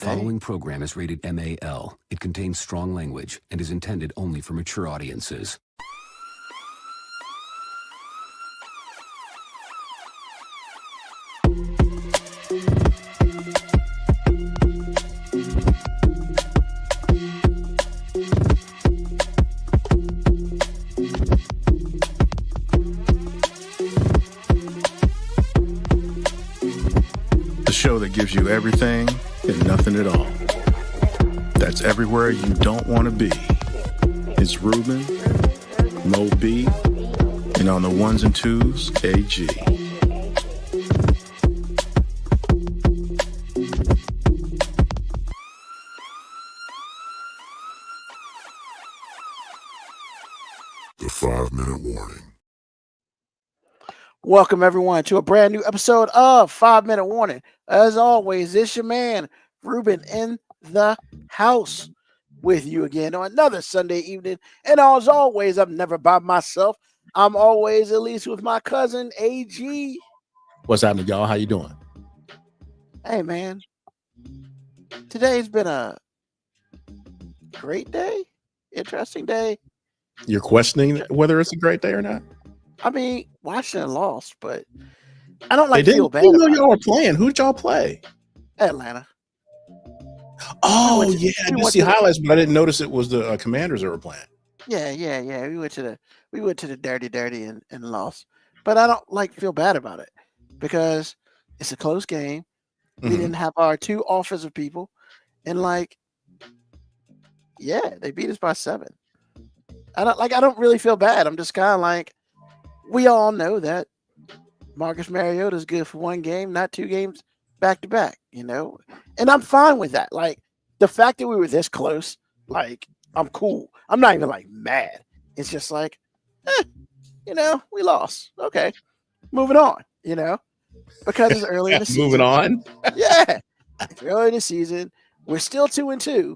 Following program is rated MAL. It contains strong language and is intended only for mature audiences. The show that gives you everything and nothing at all. That's everywhere you don't want to be. It's Ruben, Mo B, and on the ones and twos, AG. The 5-minute warning. Welcome, everyone, to a brand new episode of 5-Minute Warning. As always, it's your man, Ruben, in the house with you again on another Sunday evening. And as always, I'm never by myself. I'm always at least with my cousin, AG. What's happening, y'all? How you doing? Hey, man. Today's been a great day, interesting day. You're questioning whether it's a great day or not? I mean, Washington lost, but I don't They feel didn't bad know about y'all were playing. Who'd y'all play? Atlanta. Oh, We yeah. I went did see to the- highlights, but I didn't notice it was the Commanders that were playing. Yeah. We went to the dirty and lost. But I don't feel bad about it because it's a close game. We didn't have our two offensive people, and they beat us by 7. I don't really feel bad. I'm just kind of we all know that Marcus Mariota is good for one game, not 2 games back to back, and I'm fine with that. The fact that we were this close, I'm cool. I'm not even mad. It's just we lost. Okay, moving on. Because it's early in the season. Moving on. Yeah, it's early in the season. We're still 2-2.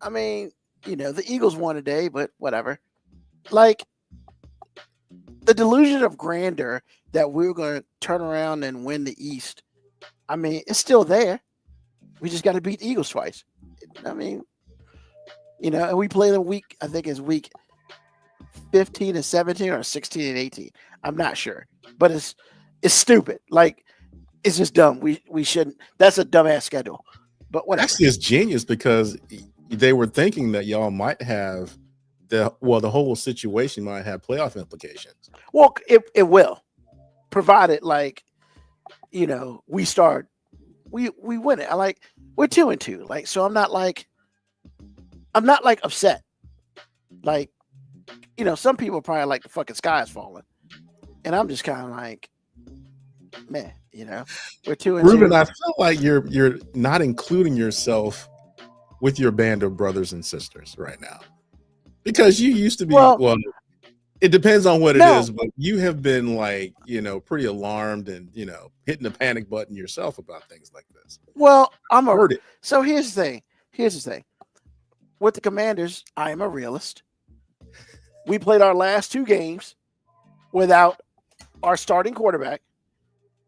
I mean, the Eagles won today, but whatever. The delusion of grandeur that we're going to turn around and win the East, I mean, it's still there. We just got to beat the Eagles twice. I mean, and we play them week, I think it's week 15 and 17 or 16 and 18. I'm not sure, but it's stupid. It's just dumb. We shouldn't. That's a dumbass schedule. But whatever. Actually, it's genius because they were thinking that y'all might have the whole situation might have playoff implications. Well, it will, provided we start, we win it. We're 2-2. So I'm not upset. Some people are probably the fucking sky is falling, and I'm just kind of man, we're 2-2. Ruben, I feel like you're not including yourself with your band of brothers and sisters right now, because you used to be. Well, it depends on what it is, but you have been pretty alarmed and hitting the panic button yourself about things like this. Well, heard it. So here's the thing. With the Commanders, I am a realist. We played our last 2 games without our starting quarterback.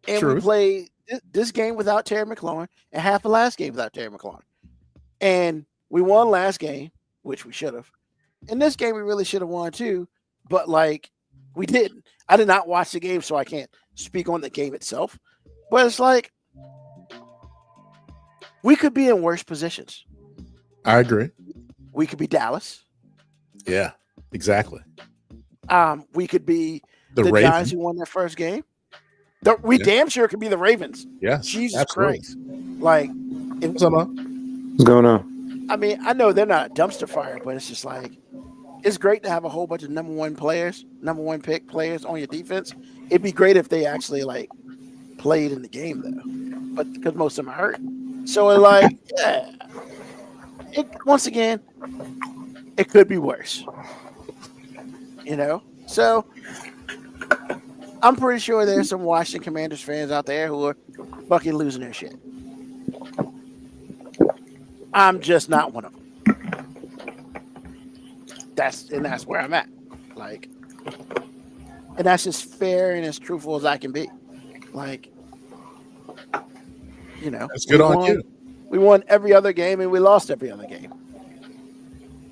And True. We played this game without Terry McLaurin and half the last game without Terry McLaurin. And we won last game, which we should have. In this game, we really should have won too, but we didn't. I did not watch the game, so I can't speak on the game itself. But it's we could be in worse positions. I agree. We could be Dallas. Yeah, exactly. We could be the Ravens. Guys who won their first game. We damn sure could be the Ravens. Yeah, Jesus absolutely. Christ! What's up, man? What's going on? I mean, I know they're not a dumpster fire, but it's just it's great to have a whole bunch of number one pick players on your defense. It'd be great if they actually played in the game though, but because most of them are hurt. So once again, it could be worse. So I'm pretty sure there's some Washington Commanders fans out there who are fucking losing their shit. I'm just not one of them. That's where I'm at. And that's as fair and as truthful as I can be. That's good on you. We won every other game and we lost every other game.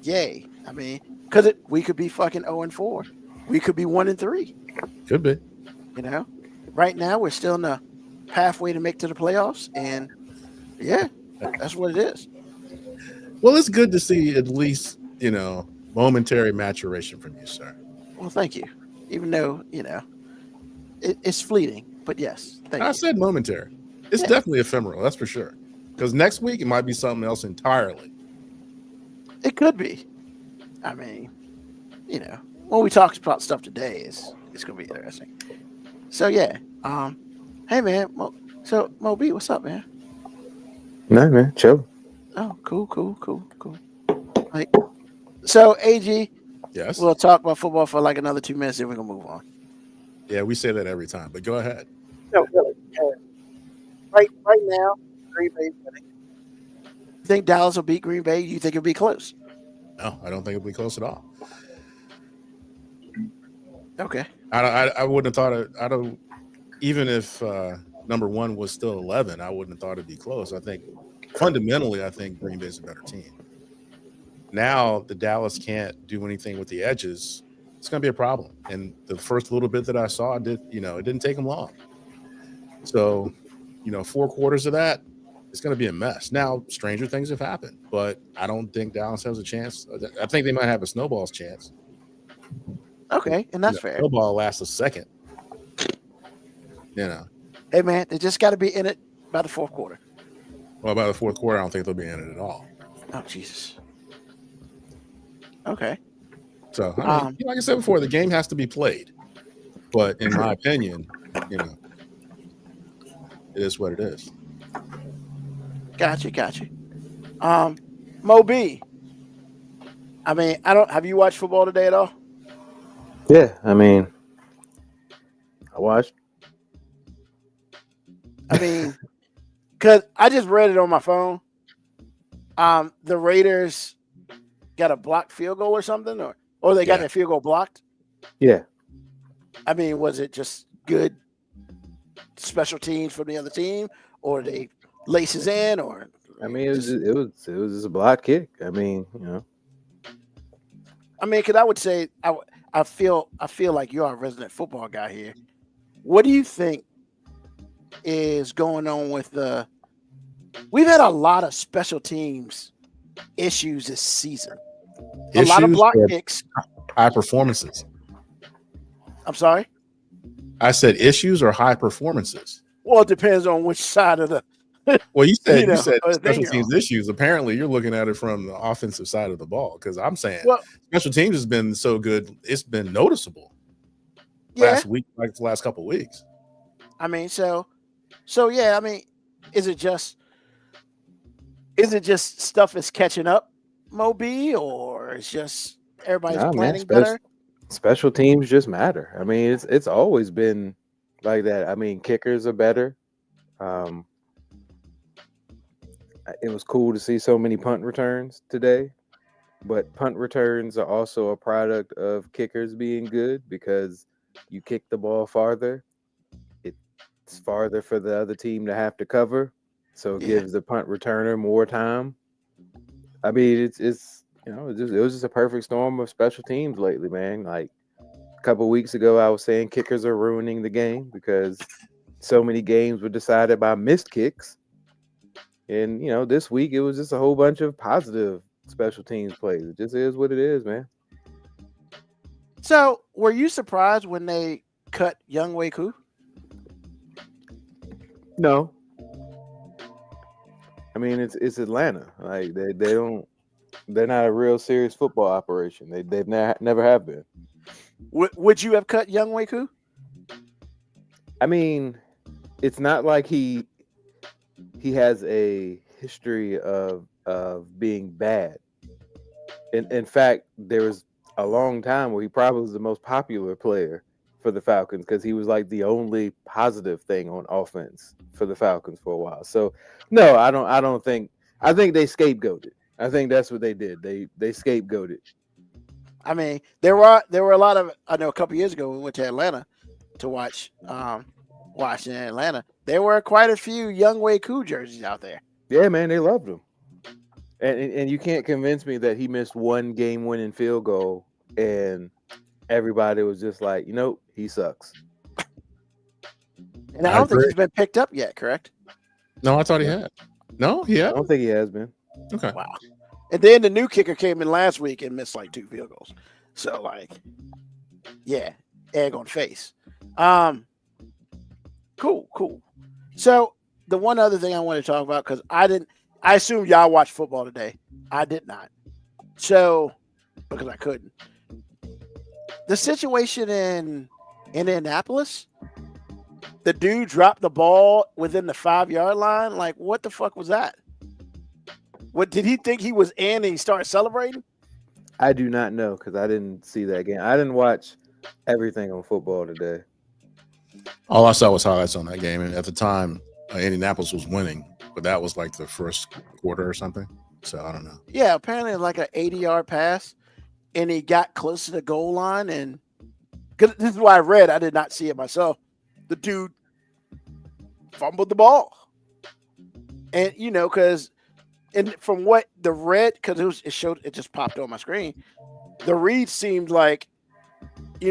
Yay. I mean, because we could be fucking 0-4. We could be 1-3. Could be. You know? Right now, we're still in the pathway to make to the playoffs. And yeah, that's what it is. Well, it's good to see at least, momentary maturation from you, sir. Well, thank you. Even though, it's fleeting. But yes, thank you. I said momentary. It's definitely ephemeral, that's for sure. Because next week, it might be something else entirely. It could be. I mean, when we talk about stuff today, it's going to be interesting. So, yeah. Hey, man. Mo B, what's up, man? No, man. Chill. Oh, cool. Like, so, AG, Yes. we'll talk about football for like another 2 minutes, then we're going to move on. Yeah, we say that every time, but go ahead. No, really. Right now, Green Bay's winning. You think Dallas will beat Green Bay? You think it'll be close? No, I don't think it'll be close at all. Okay. I wouldn't have thought it. I don't. Even if number one was still 11, I wouldn't have thought it'd be close. I think fundamentally, I think Green Bay's a better team. Now the Dallas can't do anything with the edges. It's going to be a problem. And the first little bit that I saw, it didn't take them long. So, 4 quarters of that, it's going to be a mess. Now, stranger things have happened, but I don't think Dallas has a chance. I think they might have a snowball's chance. Okay, and that's fair. Snowball lasts a second. Hey, man, they just got to be in it by the fourth quarter. Well, by the fourth quarter, I don't think they'll be in it at all. Oh, Jesus. Okay. So, like I said before, the game has to be played. But in my opinion, it is what it is. Gotcha. Mo B. I mean, have you watched football today at all? Yeah, I mean, I watched. I mean, because I just read it on my phone. The Raiders got a blocked field goal or something, or they got their field goal blocked. Yeah. I mean, was it just good special teams from the other team, or they laces in, or? I mean, it was just a block kick. I mean, I mean, because I would say I feel like you're a resident football guy here. What do you think is going on with we've had a lot of special teams issues this season. A lot of block kicks. High performances. I'm sorry? I said issues or high performances. Well, it depends on which side of the Well, you said special thing teams issues. Apparently, you're looking at it from the offensive side of the ball, because I'm saying special teams has been so good, it's been noticeable last week, like the last couple of weeks. I mean, so yeah, I mean, is it just stuff is catching up, Mo B, or it's just everybody's planning better? Special teams just matter. I mean, it's always been like that. I mean, kickers are better. It was cool to see so many punt returns today, but punt returns are also a product of kickers being good, because you kick the ball farther. It's farther for the other team to have to cover, so it gives the punt returner more time. I mean, it was just a perfect storm of special teams lately, man. Like a couple of weeks ago, I was saying kickers are ruining the game because so many games were decided by missed kicks. And, this week it was just a whole bunch of positive special teams plays. It just is what it is, man. So, were you surprised when they cut Younghoe Koo? No. I mean, it's Atlanta. Like they're not a real serious football operation. They've never have been. Would you have cut Younghoe Koo? I mean, it's not like he has a history of being bad. In fact, there was a long time where he probably was the most popular player for the Falcons, because he was like the only positive thing on offense for the Falcons for a while. So no, I think they scapegoated. I think that's what they did. They scapegoated. I mean, there were a lot of, I know a couple years ago we went to Atlanta to watch Washington, Atlanta. There were quite a few Younghoe Koo jerseys out there. Yeah, man, they loved him. And you can't convince me that he missed one game-winning field goal and everybody was just like, he sucks. And I don't think he's been picked up yet, correct? No, I thought he had. No, he I had. don't think he has been. Okay. Wow. And then the new kicker came in last week and missed like 2 field goals. So yeah, egg on face. Cool. So the one other thing I want to talk about, because I assume y'all watched football today. I did not. So, because I couldn't. The situation in Indianapolis, the dude dropped the ball within the 5-yard line. Like, what the fuck was that? What did he think he was in and he started celebrating? I do not know because I didn't see that game. I didn't watch everything on football today. All I saw was highlights on that game, and at the time, Indianapolis was winning, but that was like the first quarter or something. So I don't know. Yeah, apparently like an 80-yard pass, and he got close to the goal line, and because this is what I read, I did not see it myself. The dude fumbled the ball, and because from what the red, because it just popped on my screen. The read seemed like, he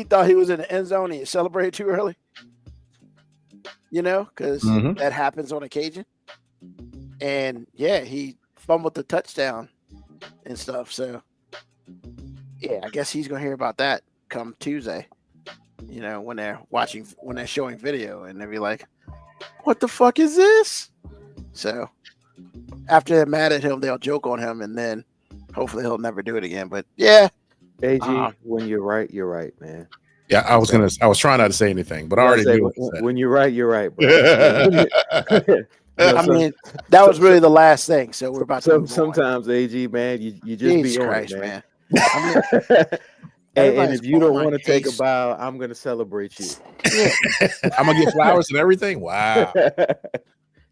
thought he was in the end zone and he celebrated too early. Because that happens on occasion. And yeah, he fumbled the touchdown and stuff. So yeah, I guess he's gonna hear about that come Tuesday. When they're showing video and they'll be like, "What the fuck is this?" So after they're mad at him, they'll joke on him, and then hopefully he'll never do it again. But yeah, AG, when you're right, man. Yeah, I was trying not to say anything, but I already knew when you're right, bro. I mean, that was really the last thing. So we're about to. Sometimes, AG, man, you just Jesus be on Christ, it, man. And if you don't want to take a bow, I'm gonna celebrate you. Yeah. I'm gonna get flowers and everything. Wow.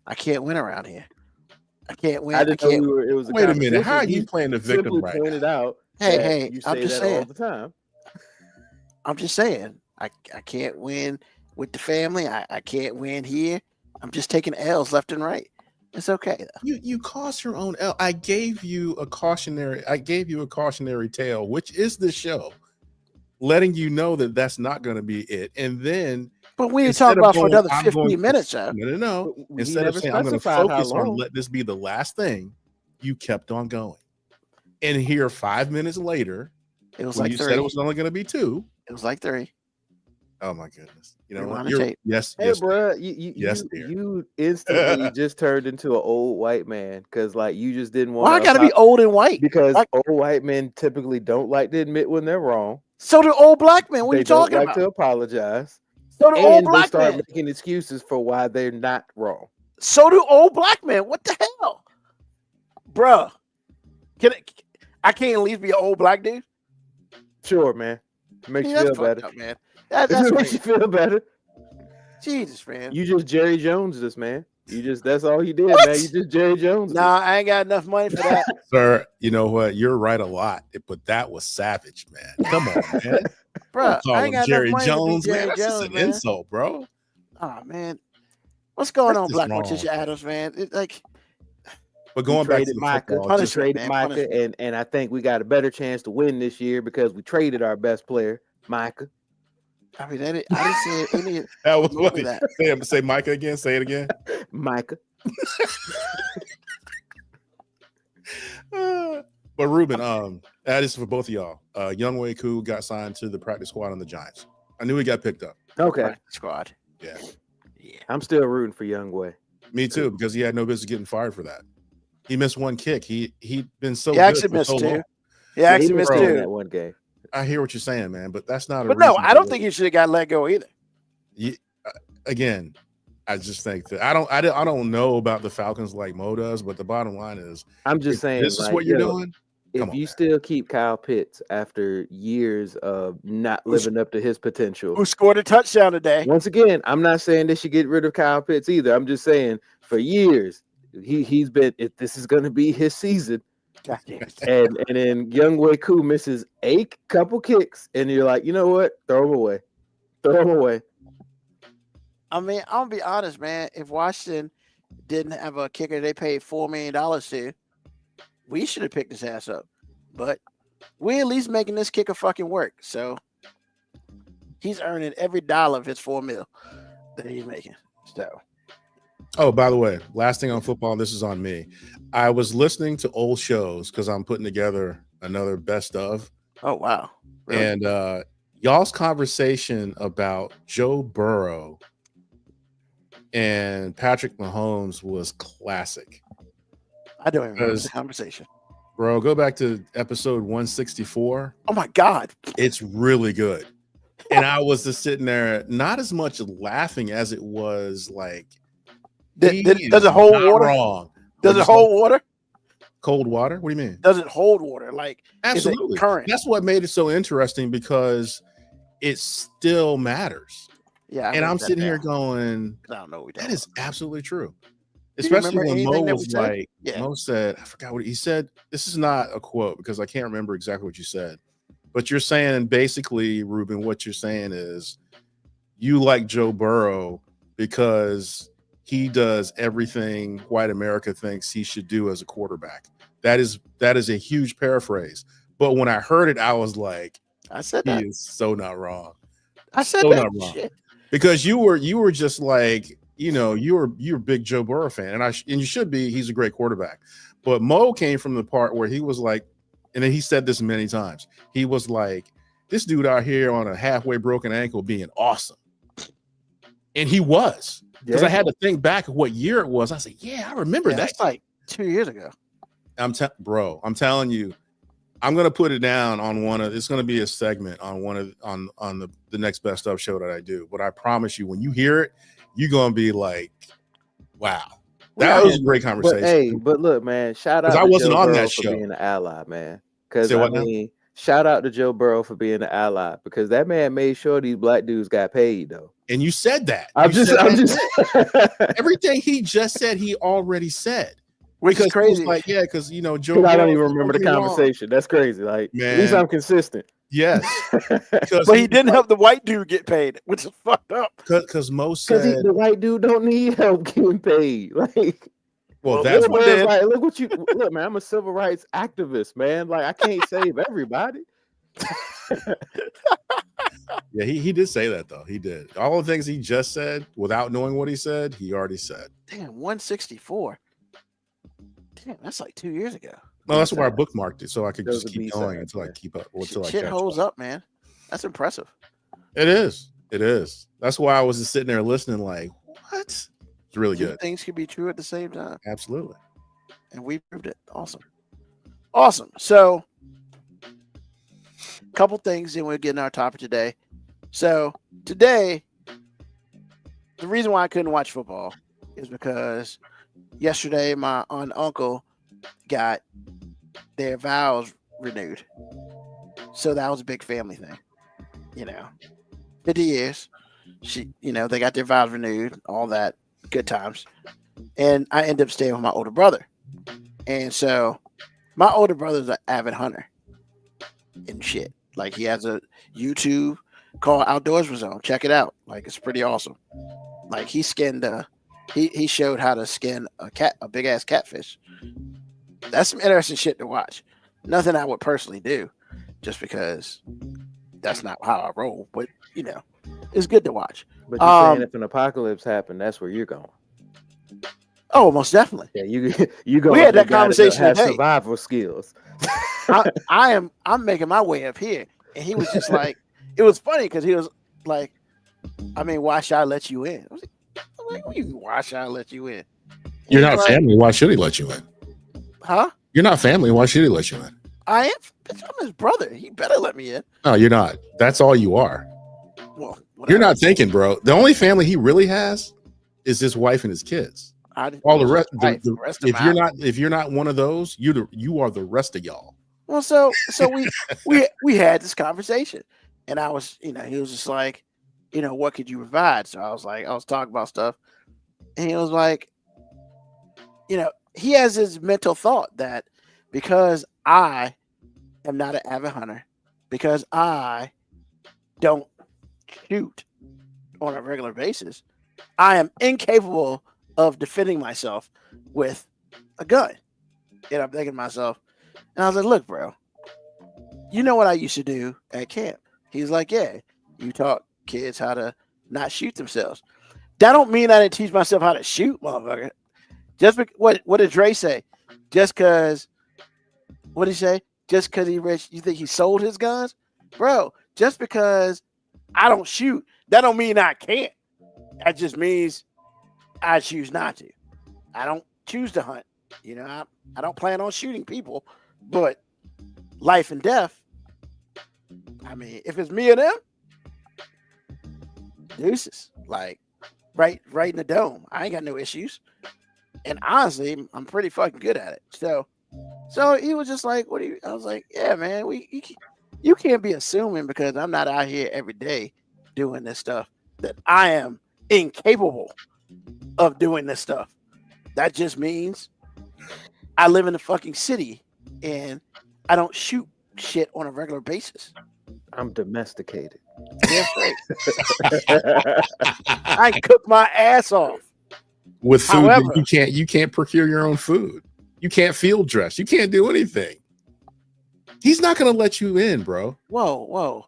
I can't win around here. I can't win. I didn't know it was. Wait a minute. How are you playing the victim right pointed now? Out. Hey, you I'm say just that all saying. the time. I'm just saying. I can't win with the family. I can't win here. I'm just taking L's left and right. It's okay though. You caused your own L. I gave you a cautionary tale, which is the show, letting you know that that's not going to be it. And then, but we didn't talk about for another 15 minutes, Joe. No. Instead of saying I'm going to focus on let this be the last thing, you kept on going. And here, 5 minutes later, it was like you said it was only going to be 2. It was like 3. Oh my goodness! Yes, bro. You instantly just turned into an old white man because, you just didn't want. Why I gotta be old and white? Because old white men typically don't like to admit when they're wrong. So do old black men. What are you talking about? They don't like to apologize. So do old black men. Start making excuses for why they're not wrong. So do old black men. What the hell, bruh? I can't at least be an old black dude? Sure, man. Makes you feel better, up, man. That's makes you feel better. Jesus, man. You just Jerry Jones this, man. That's all you did, man. You just Jerry Jones. Nah, I ain't got enough money for that. Sir, you know what? You're right a lot, but that was savage, man. Come on, man. Bro, I ain't got Jerry enough money Jones, to be Jerry man. Jones, That's an man. insult, bro. Oh, man. What's going on, Black Morticia Adams, man? But going back to Micah, traded Micah, and I think we got a better chance to win this year because we traded our best player, Micah. I mean, I didn't say any. That was funny. Say Micah again. Say it again. Micah. But Ruben, that is for both of y'all. Younghoe Koo got signed to the practice squad on the Giants. I knew he got picked up. Okay, practice squad. Yeah. I'm still rooting for Younghoe. Me too, because he had no business getting fired for that. He missed one kick. He'd been so. He actually missed 2. He actually missed 2 in that one game. I hear what you're saying, man, but that's not. But no, I don't think he should have got let go either. Again, I just think that I don't know about the Falcons like Mo does, but the bottom line is, I'm just saying this is what you're doing. If you still keep Kyle Pitts after years of not living up to his potential, who scored a touchdown today? Once again, I'm not saying they should get rid of Kyle Pitts either. I'm just saying for years he's been. If this is going to be his season. and then Younghoe Koo misses a couple kicks, and you're like, you know what? Throw him away. I mean, I'm gonna be honest, man. If Washington didn't have a kicker they paid $4 million to, we should have picked his ass up. But we're at least making this kicker fucking work. So he's earning every dollar of his $4 million that he's making. So. Oh, by the way, last thing on football, this is on me. I was listening to old shows because I'm putting together another best of. Oh, wow. Really? And y'all's conversation about Joe Burrow and Patrick Mahomes was classic. I don't even remember the conversation. Bro, go back to episode 164. Oh, my God. It's really good. And I was just sitting there, not as much laughing as it was like, does it hold water? Wrong. Does it hold water? Cold water? What do you mean? Does it hold water? Like, absolutely. Is it current? That's what made it so interesting because it still matters. Yeah. And I'm sitting here going, I don't know. That is absolutely true. Especially when Mo was like, Mo said, I forgot what he said. This is not a quote because I can't remember exactly what you said. But you're saying basically, Ruben, what you're saying is you like Joe Burrow because he does everything white America thinks he should do as a quarterback. That is a huge paraphrase. But when I heard it, I was like, I said he that. is so not wrong. I said so that. Not wrong. Shit. Because you were just like, you're a big Joe Burrow fan, and you should be. He's a great quarterback. But Mo came from the part where he was like, and then he said this many times. He was like, this dude out here on a halfway broken ankle being awesome. And he was. Because I had to think back of what year it was. I said, I remember that. That's like 2 years ago. I'm telling you, I'm gonna put it down on it's gonna be a segment on on the next best of show that I do. But I promise you, when you hear it, you're gonna be like, wow. That was a great conversation. But look, man, shout out to I wasn't Joe on Burrow that for show. being an ally, man. Because shout out to Joe Burrow for being an ally because that man made sure these black dudes got paid though. And you said that. I'm just everything he just said, he already said. Which is crazy. Like, because Joe. I don't even remember the conversation. That's crazy. Like, man, at least I'm consistent. Yes, but he didn't help the white dude get paid, which is fucked up. Because most said the white dude don't need help getting paid. Like, well that's what it is. Like, look, man. I'm a civil rights activist, man. Like, I can't save everybody. Yeah, he did say that though. He did all the things he just said without knowing what he said. He already said. Damn, 164. Damn, that's like 2 years ago. Well, that's why I bookmarked it so I could just keep going until I keep up. Shit holds up, man. That's impressive. It is. That's why I was just sitting there listening. Like, what? It's really good. Things can be true at the same time. Absolutely. And we proved it. Awesome. So, a couple things, and we'll get in our topic today. So today, the reason why I couldn't watch football is because yesterday my aunt and uncle got their vows renewed. So that was a big family thing. 50 years. They got their vows renewed, all that, good times. And I ended up staying with my older brother. And so my older brother's an avid hunter and shit. Like, he has a YouTube called Outdoorsman Zone. Check it out. Like, it's pretty awesome. Like, he skinned he showed how to skin a big ass catfish. That's some interesting shit to watch. Nothing I would personally do, just because that's not how I roll. But it's good to watch. But you're saying if an apocalypse happened, that's where you're going. Oh, most definitely. Yeah, you go. We had that conversation have today. Survival skills. I'm making my way up here, and he was just like, it was funny because he was like, I mean, why should I let you in? I was like, what do you mean, why should I let you in? You're not family. Why should he let you in? Huh? You're not family. Why should he let you in? I am. Bitch, I'm his brother. He better let me in. No, you're not. That's all you are. Well, you're not thinking, bro. The only family he really has is his wife and his kids. All the rest. If you're not one of those, you are the rest of y'all. Well, so we had this conversation, and I was, he was just like, what could you provide? So I was talking about stuff, and he was like, he has his mental thought that because I am not an avid hunter, because I don't shoot on a regular basis, I am incapable of defending myself with a gun. And I'm thinking to myself, and I was like, look, bro, you know what I used to do at camp? He's like, yeah, you taught kids how to not shoot themselves. That don't mean I didn't teach myself how to shoot, motherfucker. What did Dre say? Just because, what did he say? Just because he rich, you think he sold his guns? Bro, just because I don't shoot, that don't mean I can't. That just means I choose not to. I don't choose to hunt. You know, I don't plan on shooting people, but life and death, I mean, if it's me or them, deuces. Like, right in the dome. I ain't got no issues. And honestly, I'm pretty fucking good at it. So he was just like, what do you, I was like, yeah, man, you can't be assuming because I'm not out here every day doing this stuff that I am incapable of doing this stuff. That just means I live in a fucking city and I don't shoot shit on a regular basis. I'm domesticated. Yeah, right. I cook my ass off. With food, However, you can't procure your own food. You can't field dress. You can't do anything. He's not going to let you in, bro. Whoa.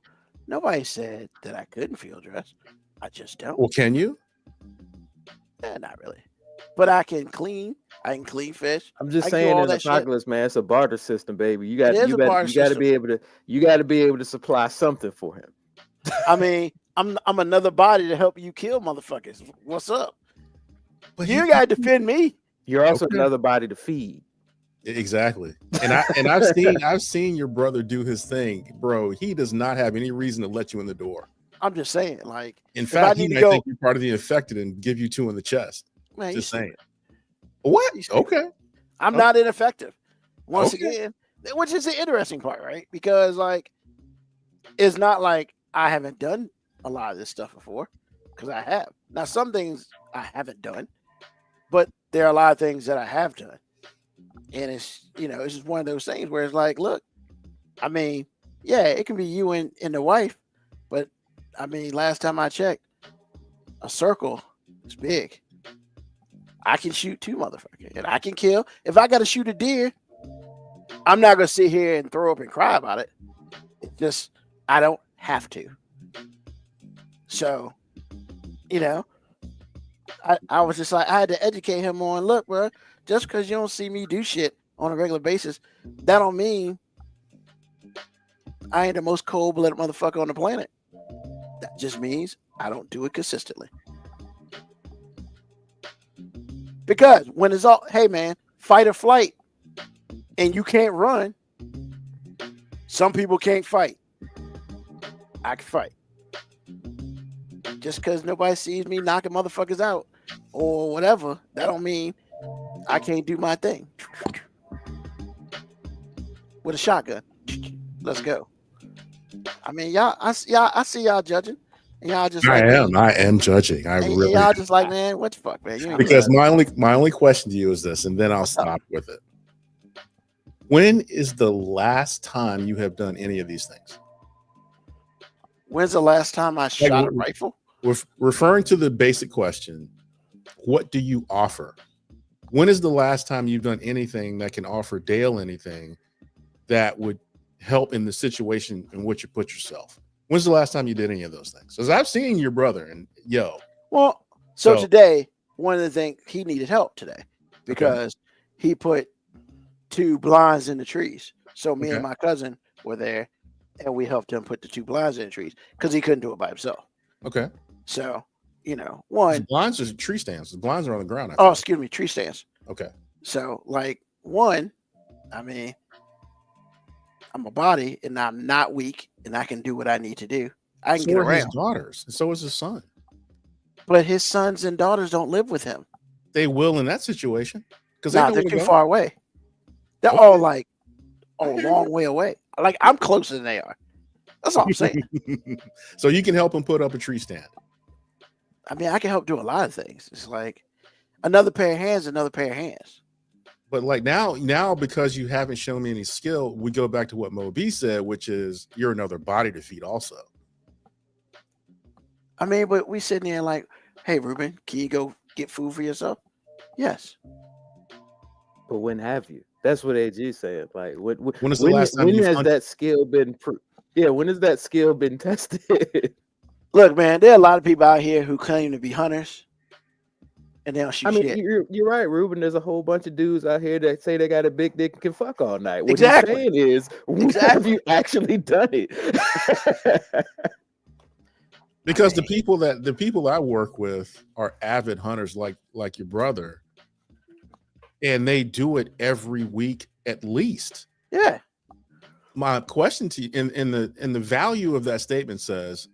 Nobody said that I couldn't field dress. I just don't. Well, can you? Not really. But I can clean. I can clean fish. I'm just I can do saying, all in that Apocalypse, man, it's a barter system, baby. You got It is you a got barter you got to system. be able to supply something for him. I mean, I'm another body to help you kill motherfuckers. What's up? But You got to defend me. You're also Okay. another body to feed. Exactly. And I've seen your brother do his thing, bro. He does not have any reason to let you in the door. I'm just saying, like, In if I fact, he need to might go, think you're part of the infected and give you 2 in the chest. man, Just you saying. What? You see- Okay. I'm not ineffective. Once Okay. again, which is the interesting part, right? Because like, it's not like I haven't done a lot of this stuff before, because I have. Now, some things I haven't done, but there are a lot of things that I have done, and it's it's just one of those things where it's like, look, I mean, yeah, it can be you and the wife, but I mean, last time I checked, a circle is big. I can shoot 2 motherfuckers, and I can kill. If I got to shoot a deer, I'm not gonna sit here and throw up and cry about it. It's just I don't have to. So, I was just like, I had to educate him on, look, bro, just because you don't see me do shit on a regular basis, that don't mean I ain't the most cold-blooded motherfucker on the planet. That just means I don't do it consistently. Because when it's all, hey man, fight or flight, and you can't run, some people can't fight. I can fight. Just because nobody sees me knocking motherfuckers out or whatever, that don't mean I can't do my thing. With a shotgun. Let's go. I mean, I see y'all judging. And y'all just like, I am judging. I and really y'all just like, man, what the fuck, man? You ain't because good. my only question to you is this, and then I'll stop with it. When is the last time you have done any of these things? When's the last time I shot a rifle? With referring to the basic question, what do you offer? When is the last time you've done anything that can offer Dale anything that would help in the situation in which you put yourself? When's the last time you did any of those things? Because I've seen your brother and Well, so today, one of the things, he needed help today because he put 2 blinds in the trees. So me and my cousin were there and we helped him put the 2 blinds in the trees because he couldn't do it by himself. Okay. So, one. The blinds are tree stands. The blinds are on the ground. Excuse me, tree stands. Okay. So, like, one, I mean, I'm a body and I'm not weak and I can do what I need to do. I can get around. His daughters, and so is his son. But his sons and daughters don't live with him. They will in that situation because they're too far away. They're all like a long way away. Like, I'm closer than they are. That's all I'm saying. So you can help him put up a tree stand. I mean, I can help do a lot of things. It's like another pair of hands, another pair of hands. But like now, because you haven't shown me any skill, we go back to what Mo B said, which is you're another body to feed also. I mean, but we sitting there like, hey, Ruben, can you go get food for yourself? Yes. But when have you? That's what AG said. Like, When is the last time when you've has hunted? that skill been? Yeah, when has that skill been tested? Look, man, there are a lot of people out here who claim to be hunters, and they don't shoot I mean, shit. you're right, Ruben. There's a whole bunch of dudes out here that say they got a big dick and can fuck all night. What Exactly. he's saying is, when have you actually done it? Because the people I work with are avid hunters like your brother, and they do it every week at least. Yeah. My question to you in the value of that statement says,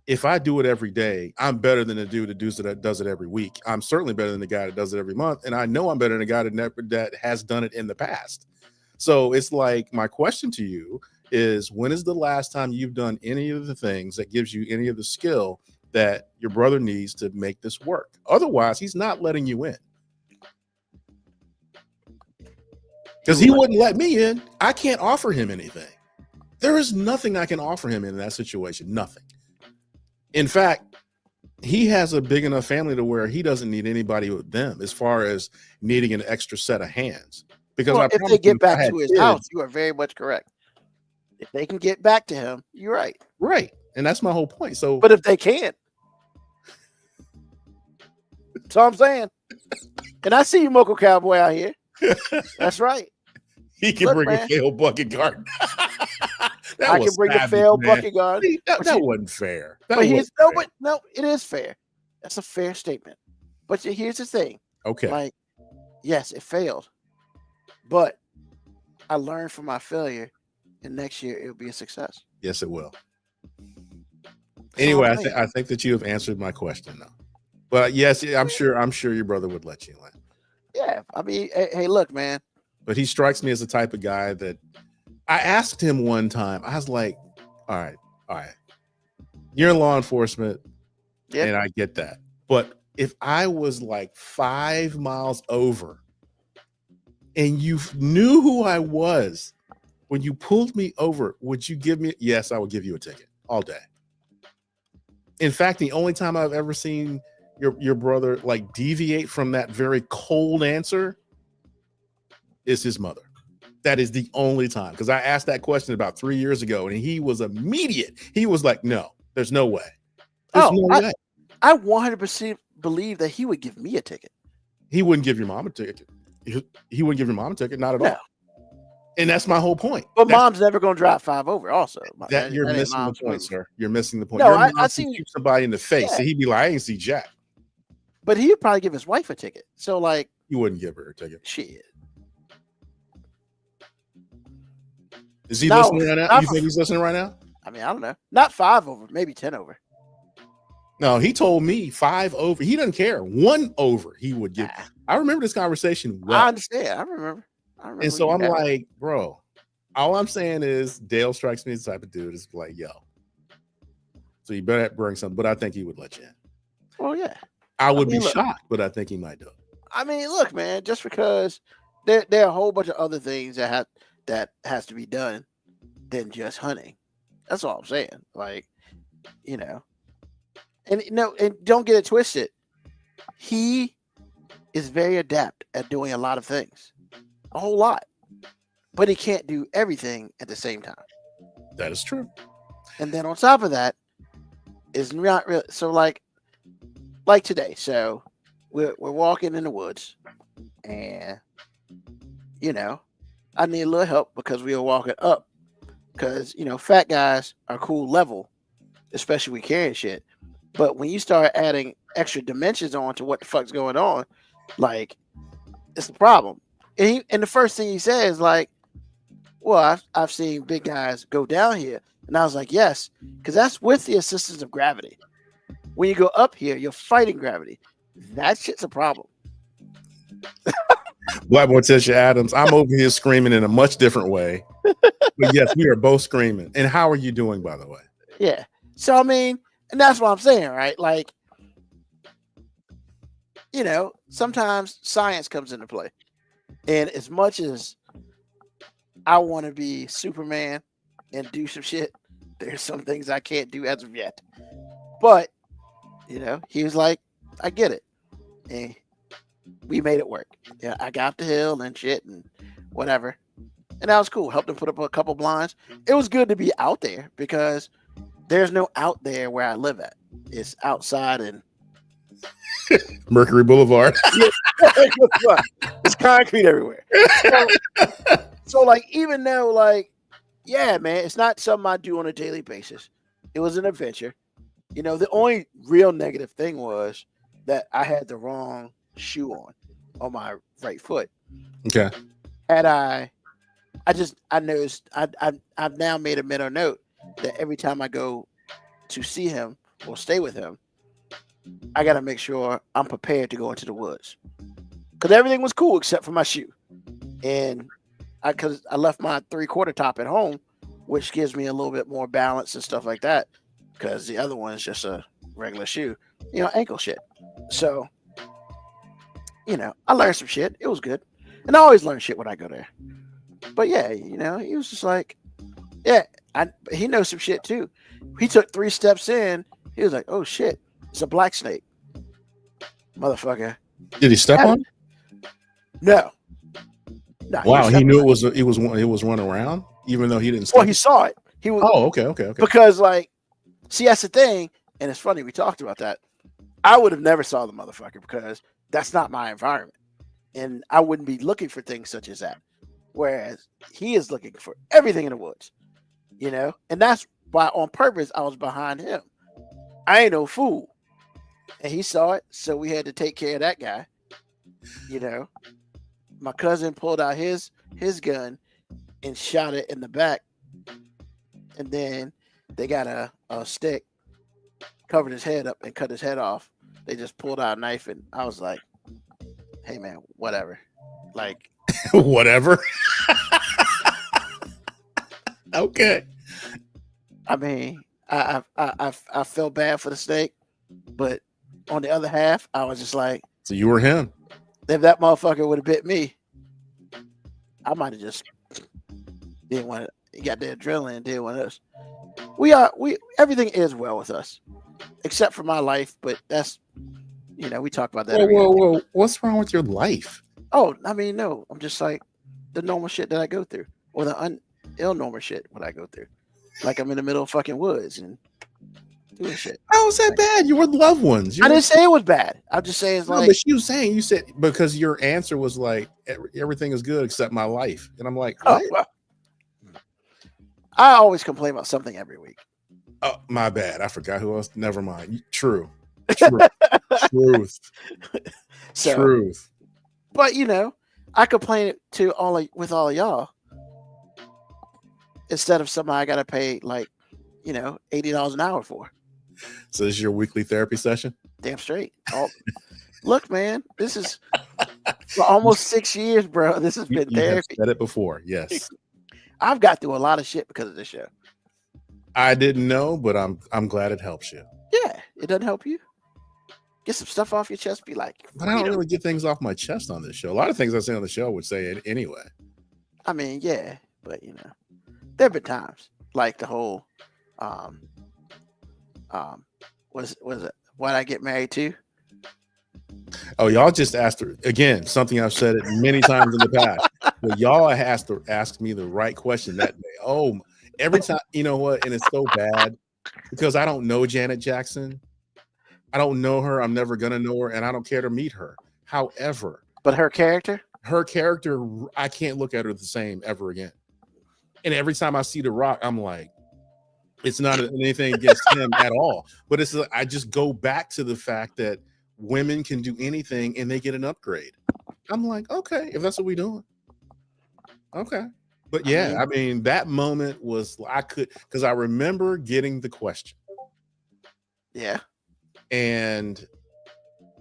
if I do it every day, I'm better than the dude that does it every week. I'm certainly better than the guy that does it every month, and I know I'm better than the guy that has done it in the past. So it's like, my question to you is, when is the last time you've done any of the things that gives you any of the skill that your brother needs to make this work? Otherwise, he's not letting you in. Because he wouldn't let me in. I can't offer him anything. There is nothing I can offer him in that situation. Nothing. In fact, he has a big enough family to where he doesn't need anybody with them as far as needing an extra set of hands. Because if they get back to his house, you are very much correct. If they can get back to him, you're right. Right. And that's my whole point. So, but if they can't, that's all I'm saying. And I see you, Moco Cowboy, out here. That's right. He can bring a failed bucket garden. I can bring a failed bucket garden. That wasn't fair. But it is fair. That's a fair statement. But here's the thing. Okay. Like, yes, it failed. But I learned from my failure, and next year it'll be a success. Yes, it will. Anyway, I think that you have answered my question, though. But yes, I'm sure your brother would let you in. Yeah, I mean, hey, look, man. But he strikes me as the type of guy that I asked him one time. I was like, all right. You're in law enforcement, and I get that. But if I was like 5 miles over and you knew who I was when you pulled me over, would you give me? Yes, I would give you a ticket all day. In fact, the only time I've ever seen your brother like deviate from that very cold answer is his mother. That is the only time, because I asked that question about 3 years ago, and he was immediate. He was like, "No, there's no way. There's no way." I 100% believe that he would give me a ticket. He wouldn't give your mom a ticket. He wouldn't give your mom a ticket, not at all. And that's my whole point. But mom's never going to drive 5 over. Also, you're missing the point, sir. You're missing the point. No, I see somebody in the face, and he'd be like, "I ain't see Jack." But he'd probably give his wife a ticket. So, like, you wouldn't give her a ticket. Shit. Is he listening right now? You think he's listening right now? I mean, I don't know. Not 5 over, maybe 10 over. No, he told me 5 over. He doesn't care. 1 over, he would give. I remember this conversation. Well. I understand. I remember. And so I'm like, bro, all I'm saying is Dale strikes me as the type of dude is like, yo. So you better bring something, but I think he would let you in. Oh, yeah. I would be shocked, but I think he might do it. I mean, look, man, just because there are a whole bunch of other things that has to be done than just hunting. That's all I'm saying. Like, and don't get it twisted. He is very adept at doing a lot of things, a whole lot, but he can't do everything at the same time. That is true. And then on top of that, is not really so like today. So we're walking in the woods, and I need a little help because we were walking up. Because fat guys are cool level, especially with carrying shit. But when you start adding extra dimensions on to what the fuck's going on, like, it's a problem. And the first thing he says, like, well, I've seen big guys go down here. And I was like, yes, because that's with the assistance of gravity. When you go up here, you're fighting gravity. That shit's a problem. Black Morticia Adams, I'm over here screaming in a much different way. But yes, we are both screaming. And how are you doing, by the way? Yeah. So, I mean, and that's what I'm saying, right? Like, sometimes science comes into play. And as much as I want to be Superman and do some shit, there's some things I can't do as of yet. But, he was like, I get it. And we made it work. Yeah, I got the hill and shit and whatever. And that was cool. Helped him put up a couple blinds. It was good to be out there because there's no out there where I live at. It's outside and Mercury Boulevard. it's concrete everywhere. So like, even though like, yeah, man, it's not something I do on a daily basis. It was an adventure. You know, the only real negative thing was that I had the wrong shoe on my right foot. Okay. Had I noticed I've now made a mental note that every time I go to see him or stay with him, I got to make sure I'm prepared to go into the woods because everything was cool except for my shoe. And because I left my 3/4 top at home, which gives me a little bit more balance and stuff like that. Because the other one is just a regular shoe, you know, ankle shit. So, you know, I learned some shit. It was good. And I always learn shit when I go there. But yeah, you know, he was just like, yeah, he knows some shit too. He took 3 steps in. He was like, oh shit, it's a black snake. Motherfucker. Did he step on it? No. Wow, he knew it was running around, even though he didn't step. Well, he saw it. He was okay. Because like, see, that's the thing, and it's funny we talked about that. I would have never saw the motherfucker because that's not my environment, and I wouldn't be looking for things such as that. Whereas he is looking for everything in the woods, you know, and that's why on purpose I was behind him. I ain't no fool, and he saw it, so we had to take care of that guy. You know, my cousin pulled out his gun and shot it in the back, and then they got a stick, covered his head up and cut his head off. They just pulled out a knife, and I was like, hey man, whatever. Like whatever. Okay. I mean, I felt bad for the snake, but on the other half, I was just like, so you were him. If that motherfucker would have bit me, I might have just didn't want to. He got the adrenaline and did one of us. We everything is well with us, except for my life. But that's, you know, we talk about that. Whoa! What's wrong with your life? Oh, I mean, no. I'm just like the normal shit that I go through, or the ill-normal shit what I go through. Like I'm in the middle of fucking woods and doing shit. How is that bad? You were loved ones. I didn't say it was bad. I'm just saying it's like. But you said because your answer was like everything is good except my life, and I'm like, what? Oh, well, I always complain about something every week. Oh, my bad. I forgot who else. Never mind. Truth. Truth. Truth. But you know, I complain to with all of y'all instead of something I gotta pay like, you know, $80 an hour for. So this is your weekly therapy session? Damn straight. Look, man, this is for almost 6 years, bro. This has been therapy. Have said it before, yes. I've got through a lot of shit because of this show. I didn't know, but I'm glad it helps you. Yeah, it doesn't help you. Get some stuff off your chest. Be like, but I don't really get things off my chest on this show. A lot of things I say on the show would say it anyway. I mean, yeah, but you know, there have been times like the whole, was it Why'd I Get Married To? Oh, y'all just asked her again, something I've said it many times in the past. But y'all has to ask me the right question that day. Oh, every time, you know what? And it's so bad because I don't know Janet Jackson. I don't know her. I'm never gonna know her, and I don't care to meet her. However, but her character, I can't look at her the same ever again. And every time I see The Rock, I'm like, it's not anything against him at all. But it's I just go back to the fact that women can do anything and they get an upgrade. I'm like, okay, if that's what we're doing, okay. But yeah, I mean, that moment was because I remember getting the question. Yeah. And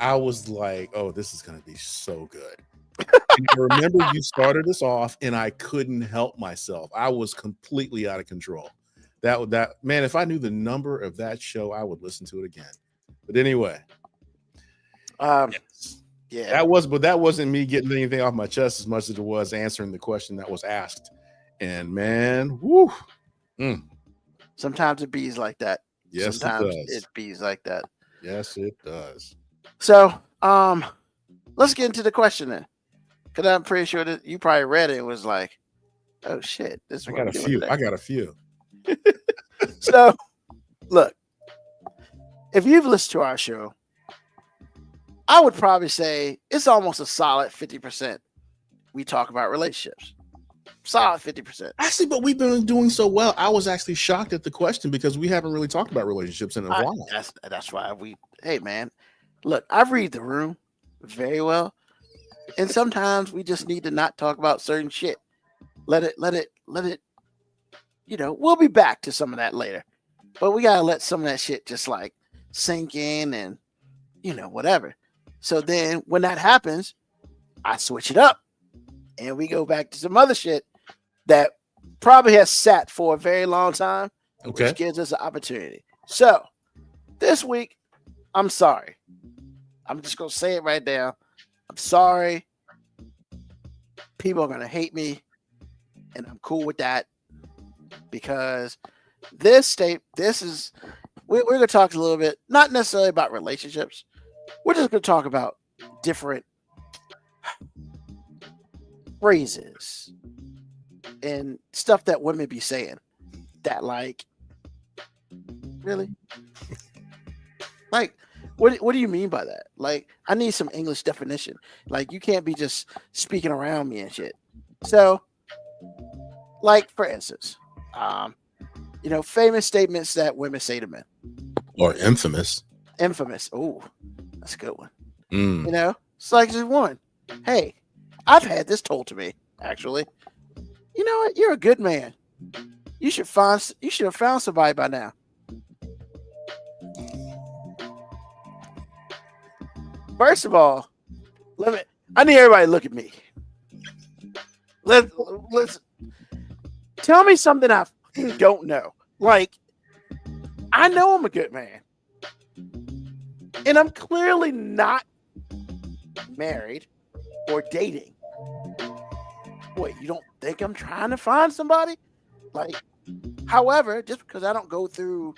I was like, oh, this is going to be so good. And I remember you started us off and I couldn't help myself. I was completely out of control. That man, if I knew the number of that show, I would listen to it again. But anyway. Yes. Yeah. That wasn't me getting anything off my chest as much as it was answering the question that was asked. And man, whoo. Sometimes it bees like that. Yes, sometimes it does. It bees like that. Yes, it does. So, let's get into the question then, because I'm pretty sure that you probably read it and was like, "Oh shit, this is I what got we're a doing few. today." I got a few. So, look, if you've listened to our show, I would probably say it's almost a solid 50%. We talk about relationships. Solid 50%. Actually, but we've been doing so well. I was actually shocked at the question because we haven't really talked about relationships in a while. That's why hey man, look, I read the room very well. And sometimes we just need to not talk about certain shit. Let it, we'll be back to some of that later. But we gotta let some of that shit just like sink in and whatever. So then when that happens, I switch it up and we go back to some other shit that probably has sat for a very long time, Okay. which gives us an opportunity. So this week, I'm sorry. I'm just gonna say it right now. I'm sorry. People are gonna hate me, and I'm cool with that because we're gonna talk a little bit, not necessarily about relationships. We're just gonna talk about different phrases and stuff that women be saying that like really like what do you mean by that? Like I need some English definition. Like you can't be just speaking around me and shit. So like for instance, famous statements that women say to men. Or infamous. Oh, that's a good one. Mm. It's like just one. Hey, I've had this told to me, actually. You know what? You're a good man. You should have found somebody by now. First of all, I need everybody to look at me. Let's tell me something I don't know. Like, I know I'm a good man. And I'm clearly not married or dating. Wait, you don't think I'm trying to find somebody? Like, however, just because I don't go through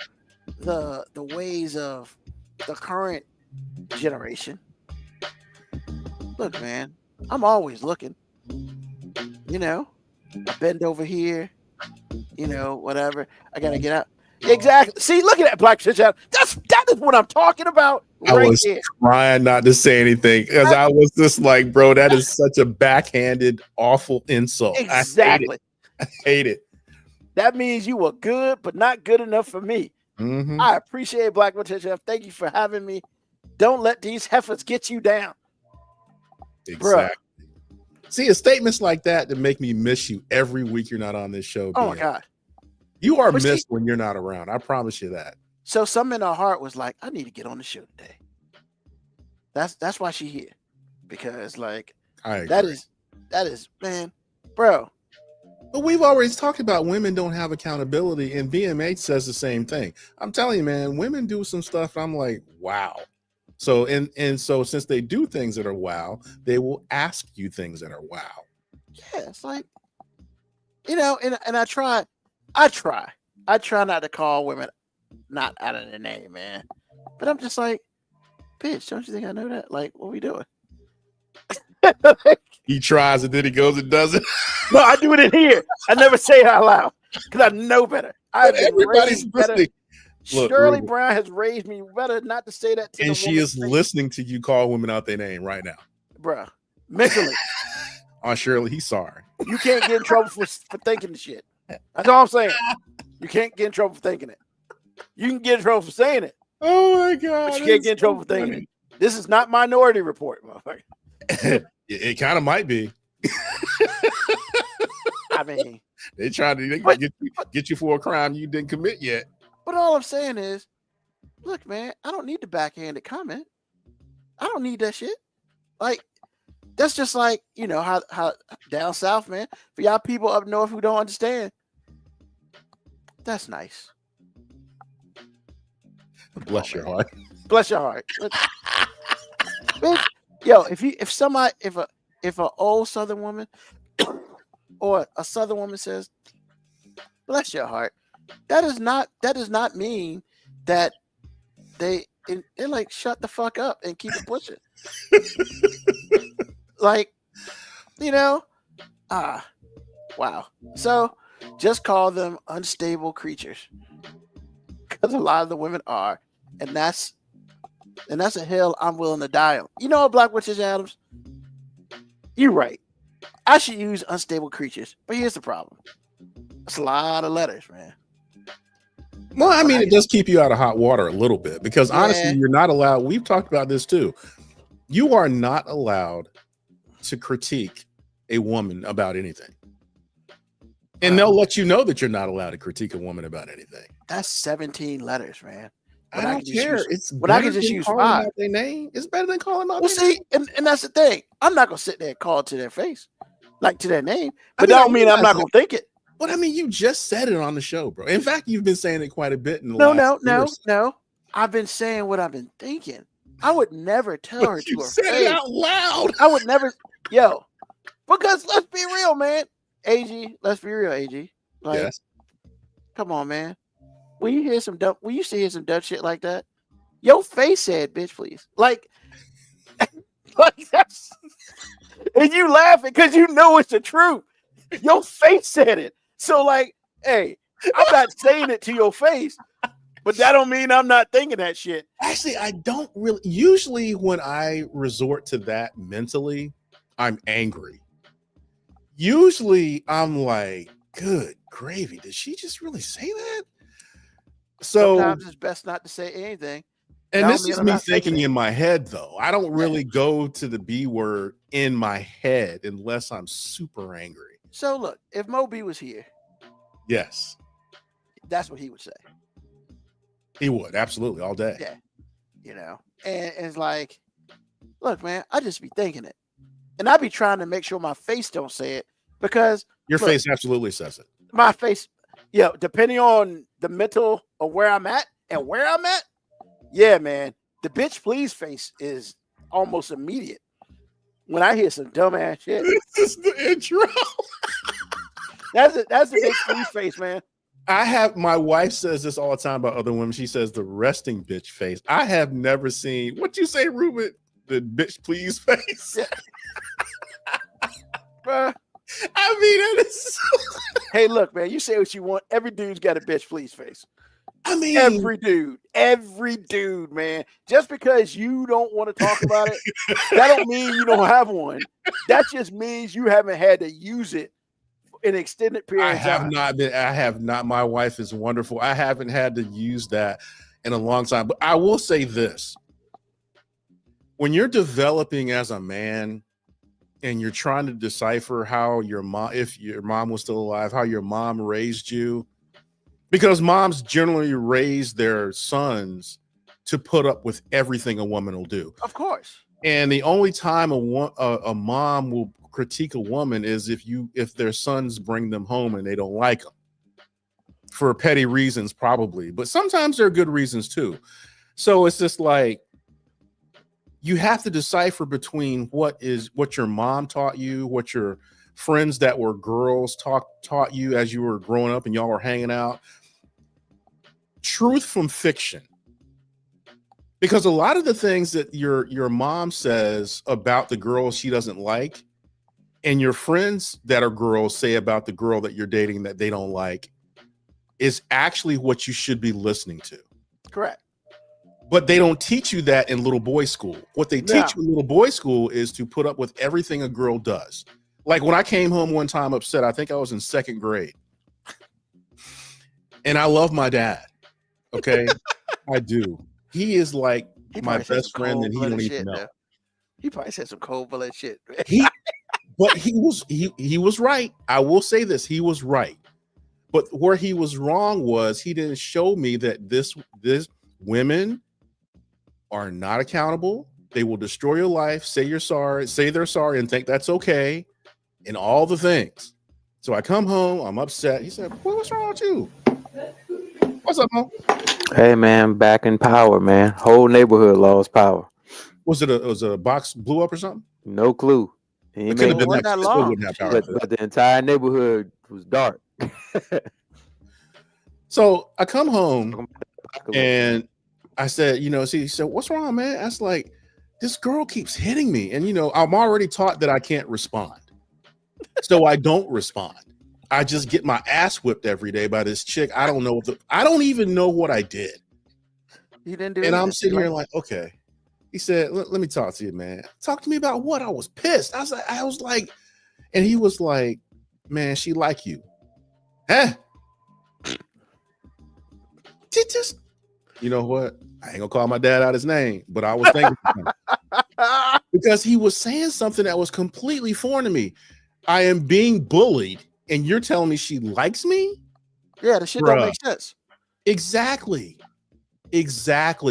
the ways of the current generation. Look, man, I'm always looking. I bend over here, whatever. I gotta get out. Exactly. See, look at that black shit. That is what I'm talking about. I was trying not to say anything because I was just like, bro, that is such a backhanded, awful insult. Exactly. I hate it. That means you were good, but not good enough for me. Mm-hmm. I appreciate Black Potential. Thank you for having me. Don't let these heifers get you down. Exactly. Bruh. See, it's statements like that make me miss you every week you're not on this show. Oh, my God. You are missed when you're not around. I promise you that. So something in her heart was like, I need to get on the show today. That's why she's here. Because, like, that is, man, bro. But we've always talked about women don't have accountability, and BMH says the same thing. I'm telling you, man, women do some stuff. I'm like, wow. So and so since they do things that are wow, they will ask you things that are wow. Yeah, it's like, and I try not to call women not out of their name, man. But I'm just like, bitch, don't you think I know that? Like, what we doing? He tries and then he goes and does it. No, I do it in here. I never say it out loud because I know better. Everybody's listening. Look, Shirley Brown has raised me better not to say that to and she is listening to you call women out their name right now. Bruh, mentally. Oh, Shirley, he's sorry. You can't get in trouble for thinking the shit. That's all I'm saying. You can't get in trouble for thinking it. You can get in trouble for saying it. Oh my God. But you can't get in trouble for thinking it. This is not Minority Report, motherfucker. It kind of might be. I mean, they tried to get you for a crime you didn't commit yet. But all I'm saying is, look, man, I don't need the backhanded comment. I don't need that shit. Like, that's just like, how down south, man, for y'all people up north who don't understand, that's nice. Bless your heart. Bless your heart. Bitch, yo, if an old Southern woman or a Southern woman says, bless your heart, that does not mean that they're like, shut the fuck up and keep it pushing. Like, wow. So just call them unstable creatures, because a lot of the women are, and that's a hill I'm willing to die on. You know what, Black Witches Adams? You're right. I should use unstable creatures, but here's the problem. It's a lot of letters, man. Well, I mean, it does keep you out of hot water a little bit, because honestly, Yeah. you're not allowed. We've talked about this too. You are not allowed to critique a woman about anything. And they'll let you know that you're not allowed to critique a woman about anything. That's 17 letters, man. I don't care. It's when I better can just than use calling them 5. out their name. It's better than calling them out Well, their name. see, and that's the thing. I'm not gonna sit there and call it to their face, like to their name. I But mean, that I don't mean I'm not realize gonna think it. But I mean, you just said it on the show, bro. In fact, you've been saying it quite a bit in the No, last year or so. no. I've been saying what I've been thinking. I would never tell her But to you her said face. it out loud. I would never, because let's be real, man. AG, let's be real, AG. Like, Yes. come on, man. When you used to hear some dumb shit like that, your face said, "Bitch, please." Like that's, and you laughing because you know it's the truth. Your face said it. So, like, hey, I'm not saying it to your face, but that don't mean I'm not thinking that shit. Actually, I don't really. Usually, when I resort to that mentally, I'm angry. Usually, I'm like, "Good gravy! Did she just really say that?" So, Sometimes it's best not to say anything. and That this don't mean is I'm me not thinking thinking it. in my head, though. I don't really go to the B word in my head unless I'm super angry. So look, if Moby was here, Yes, that's what he would say. he would absolutely all day. Yeah. And it's like, look, man, I just be thinking it, and I be trying to make sure my face don't say it, because Your look, face absolutely says it. my face, depending on the mental of where I'm at and where I'm at, yeah, man, the bitch please face is almost immediate when I hear some dumbass shit. This is the intro. That's the bitch please face, man. My wife says this all the time about other women. She says the resting bitch face. I have never seen what you say, Ruben, the bitch please face. Yeah. Bruh. I mean, it is. Hey, look, man, you say what you want. Every dude's got a bitch please face. I mean, Every dude, man. Just because you don't want to talk about it, that don't mean you don't have one. That just means you haven't had to use it in an extended period I of have time. not been. I have not. My wife is wonderful. I haven't had to use that in a long time. But I will say this: when you're developing as a man, and you're trying to decipher how your mom, if your mom was still alive, how your mom raised you, because moms generally raise their sons to put up with everything a woman will do. Of course. And the only time a mom will critique a woman is if their sons bring them home and they don't like them for petty reasons, probably. But sometimes there are good reasons too. So it's just like, you have to decipher between what your mom taught you, what your friends that were girls taught you as you were growing up and y'all were hanging out. Truth from fiction. Because a lot of the things that your mom says about the girls she doesn't like, and your friends that are girls say about the girl that you're dating that they don't like, is actually what you should be listening to. Correct. But they don't teach you that in little boy school. What they teach you in little boy school is to put up with everything a girl does. Like when I came home one time upset, I think I was in 2nd grade. And I love my dad. Okay. I do. He is like my best friend and he don't even know. He probably said some cold-blooded shit. But he was right. I will say this. He was right. But where he was wrong was he didn't show me that this women are not accountable. They will destroy your life, say you're sorry, say they're sorry, and think that's okay, and all the things. So I come home, I'm upset. He said, "Boy, what's wrong with you? What's up, Mo?" Hey man, back in power, man. Whole neighborhood lost power. Was it a box blew up or something? No clue. It could have been wasn't that that still long. wouldn't have power. But the entire neighborhood was dark. So I come home and I said, he said, "What's wrong, man?" I was like, this girl keeps hitting me. And, I'm already taught that I can't respond. So I don't respond. I just get my ass whipped every day by this chick. I don't know. I don't even know what I did. You didn't do And anything. I'm sitting here like, okay. He said, let me talk to you, man. Talk to me about what? I was pissed. I was like, and he was like, man, she like you. Huh? Just, you know what? I ain't gonna call my dad out his name, but I was thinking because he was saying something that was completely foreign to me. I am being bullied, and you're telling me she likes me? Yeah, the shit don't make sense. Exactly.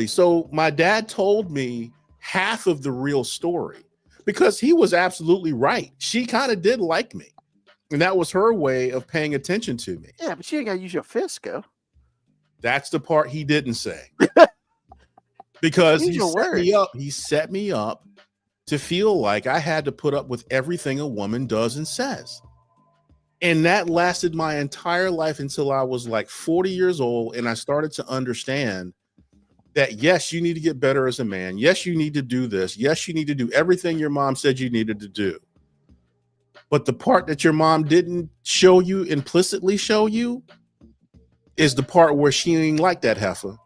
So my dad told me half of the real story because he was absolutely right. She kind of did like me, and that was her way of paying attention to me. Yeah, but you ain't gotta use your fist, go. That's the part he didn't say. Because he set me up. He set me up to feel like I had to put up with everything a woman does and says. And that lasted my entire life until I was like 40 years old. And I started to understand that, yes, you need to get better as a man. Yes, you need to do this. Yes, you need to do everything your mom said you needed to do. But the part that your mom didn't show you, implicitly show you, is the part where she ain't like that heifer.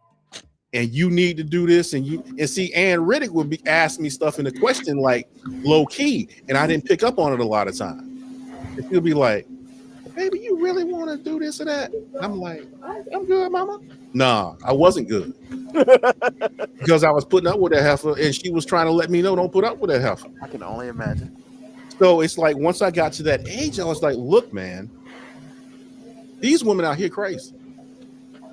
And you need to do this. And see, Ann Riddick would be asking me stuff in the question like low key. And I didn't pick up on it a lot of times. And she'll be like, baby, you really want to do this or that? And I'm like, I'm good, mama. Nah, I wasn't good. Because I was putting up with that heifer and she was trying to let me know don't put up with that heifer. I can only imagine. So it's like once I got to that age, I was like, look, man, these women out here crazy.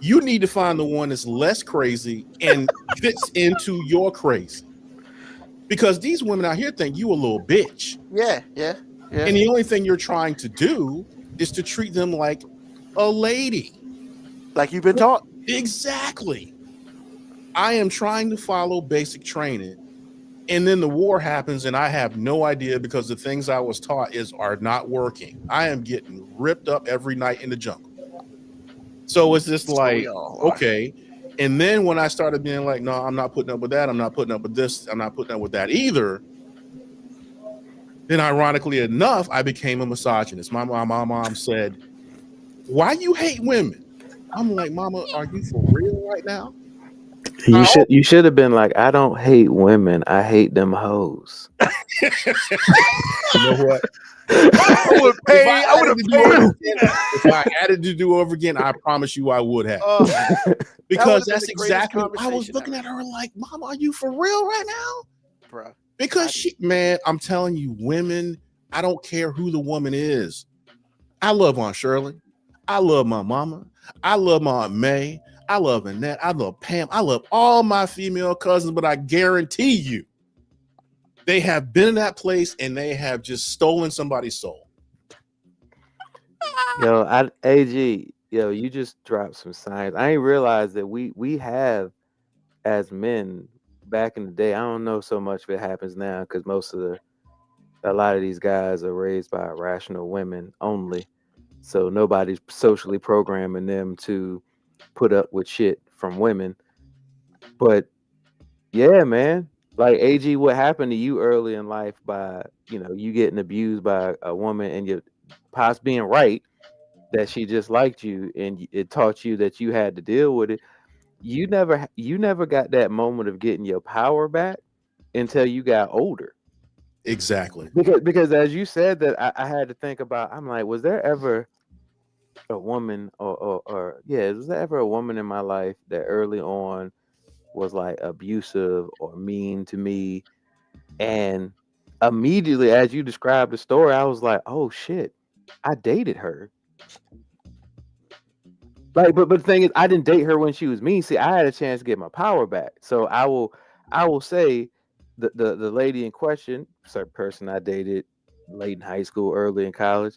You need to find the one that's less crazy and fits into your crazy. Because these women out here think you a little bitch. Yeah. And the only thing you're trying to do is to treat them like a lady. Like you've been taught. Exactly. I am trying to follow basic training. And then the war happens and I have no idea because the things I was taught are not working. I am getting ripped up every night in the jungle. So it's just like, okay. And then when I started being like, no, I'm not putting up with that. I'm not putting up with this. I'm not putting up with that either. Then ironically enough, I became a misogynist. My mom said, why you hate women? I'm like, mama, are you for real right now? You should have been like, I don't hate women. I hate them hoes. You know what? I would have paid. If I had to do over again, I promise you I would have. Because that's exactly. I was looking at her like, Mom, are you for real right now? Bro. Because I'm telling you, women, I don't care who the woman is. I love Aunt Shirley. I love my mama. I love my Aunt May. I love Annette. I love Pam. I love all my female cousins, but I guarantee you, they have been in that place and they have just stolen somebody's soul. AG, you just dropped some science. I didn't realize that we have, as men back in the day, I don't know so much if it happens now because a lot of these guys are raised by rational women only. So nobody's socially programming them to put up with shit from women. But yeah, man. Like AG, what happened to you early in life by, you getting abused by a woman and your pops being right that she just liked you and it taught you that you had to deal with it. You never got that moment of getting your power back until you got older. Exactly. Because as you said that, I had to think about, I'm like, was there ever a woman was there ever a woman in my life that early on was like abusive or mean to me? And immediately as you described the story, I was like, oh shit, I dated her. Like, but the thing is, I didn't date her when she was mean. See, I had a chance to get my power back. So I will say the lady in question, certain person I dated late in high school, early in college,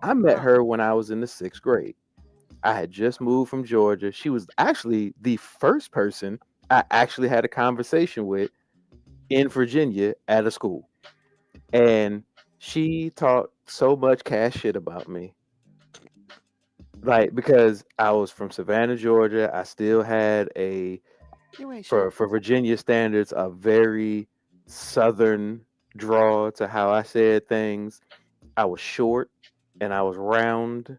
I met her when I was in the 6th grade. I had just moved from Georgia. She was actually the first person I actually had a conversation with in Virginia at a school. And she talked so much cash shit about me. Like, because I was from Savannah, Georgia. I still had for Virginia standards, a very southern draw to how I said things. I was short and I was round,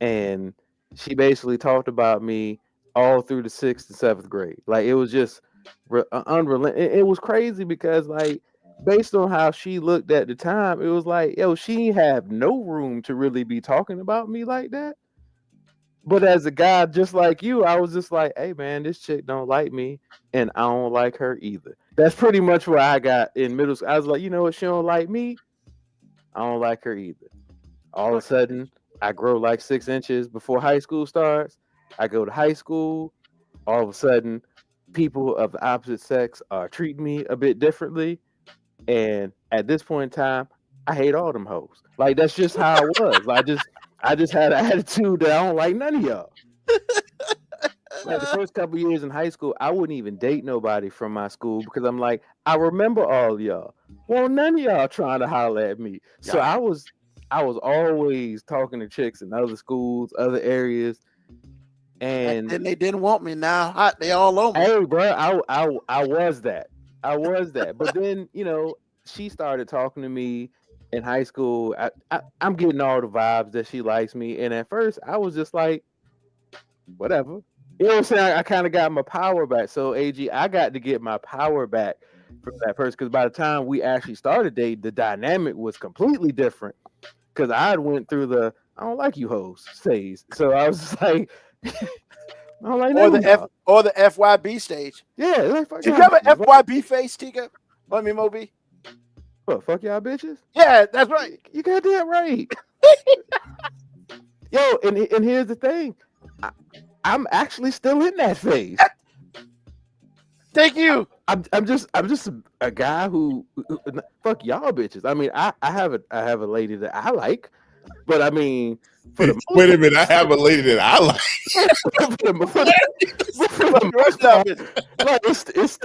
and she basically talked about me all through the 6th and 7th grade. Like, it was just unrelenting. It was crazy because, like, based on how she looked at the time, it was like, yo, she have no room to really be talking about me like that. But as a guy just like you, I was just like, hey man, this chick don't like me, and I don't like her either. That's pretty much what I got in middle school. I was like, you know what, she don't like me, I don't like her either. All of a sudden, I grow like 6 inches before high school starts. I go to high school. All of a sudden, people of the opposite sex are treating me a bit differently. And at this point in time, I hate all them hoes. Like, that's just how I was. I just had an attitude that I don't like none of y'all. Like, the first couple years in high school, I wouldn't even date nobody from my school because I'm like, I remember all of y'all. Well, none of y'all trying to holler at me. So I was always talking to chicks in other schools, other areas. And then they didn't want me. Now they all on me. Hey, bro, I was that. I was that. But then, you know, she started talking to me in high school. I'm getting all the vibes that she likes me. And at first, I was just like, whatever. You know what I'm saying? I kind of got my power back. So, AG, I got to get my power back from that person because by the time we actually started dating, the dynamic was completely different. Because I had went through the I don't like you hoes phase. So I was just like, I don't like or the FYB stage. Yeah. Like, did you have an FYB face, Tika? I mean, Moby. What, fuck y'all bitches? Yeah, that's right. You got that right. Yo, and here's the thing. I'm actually still in that phase. Thank you. I'm just a guy who fuck y'all bitches. I mean, I have a lady that I like, but I mean, wait a minute, I have a lady that I like.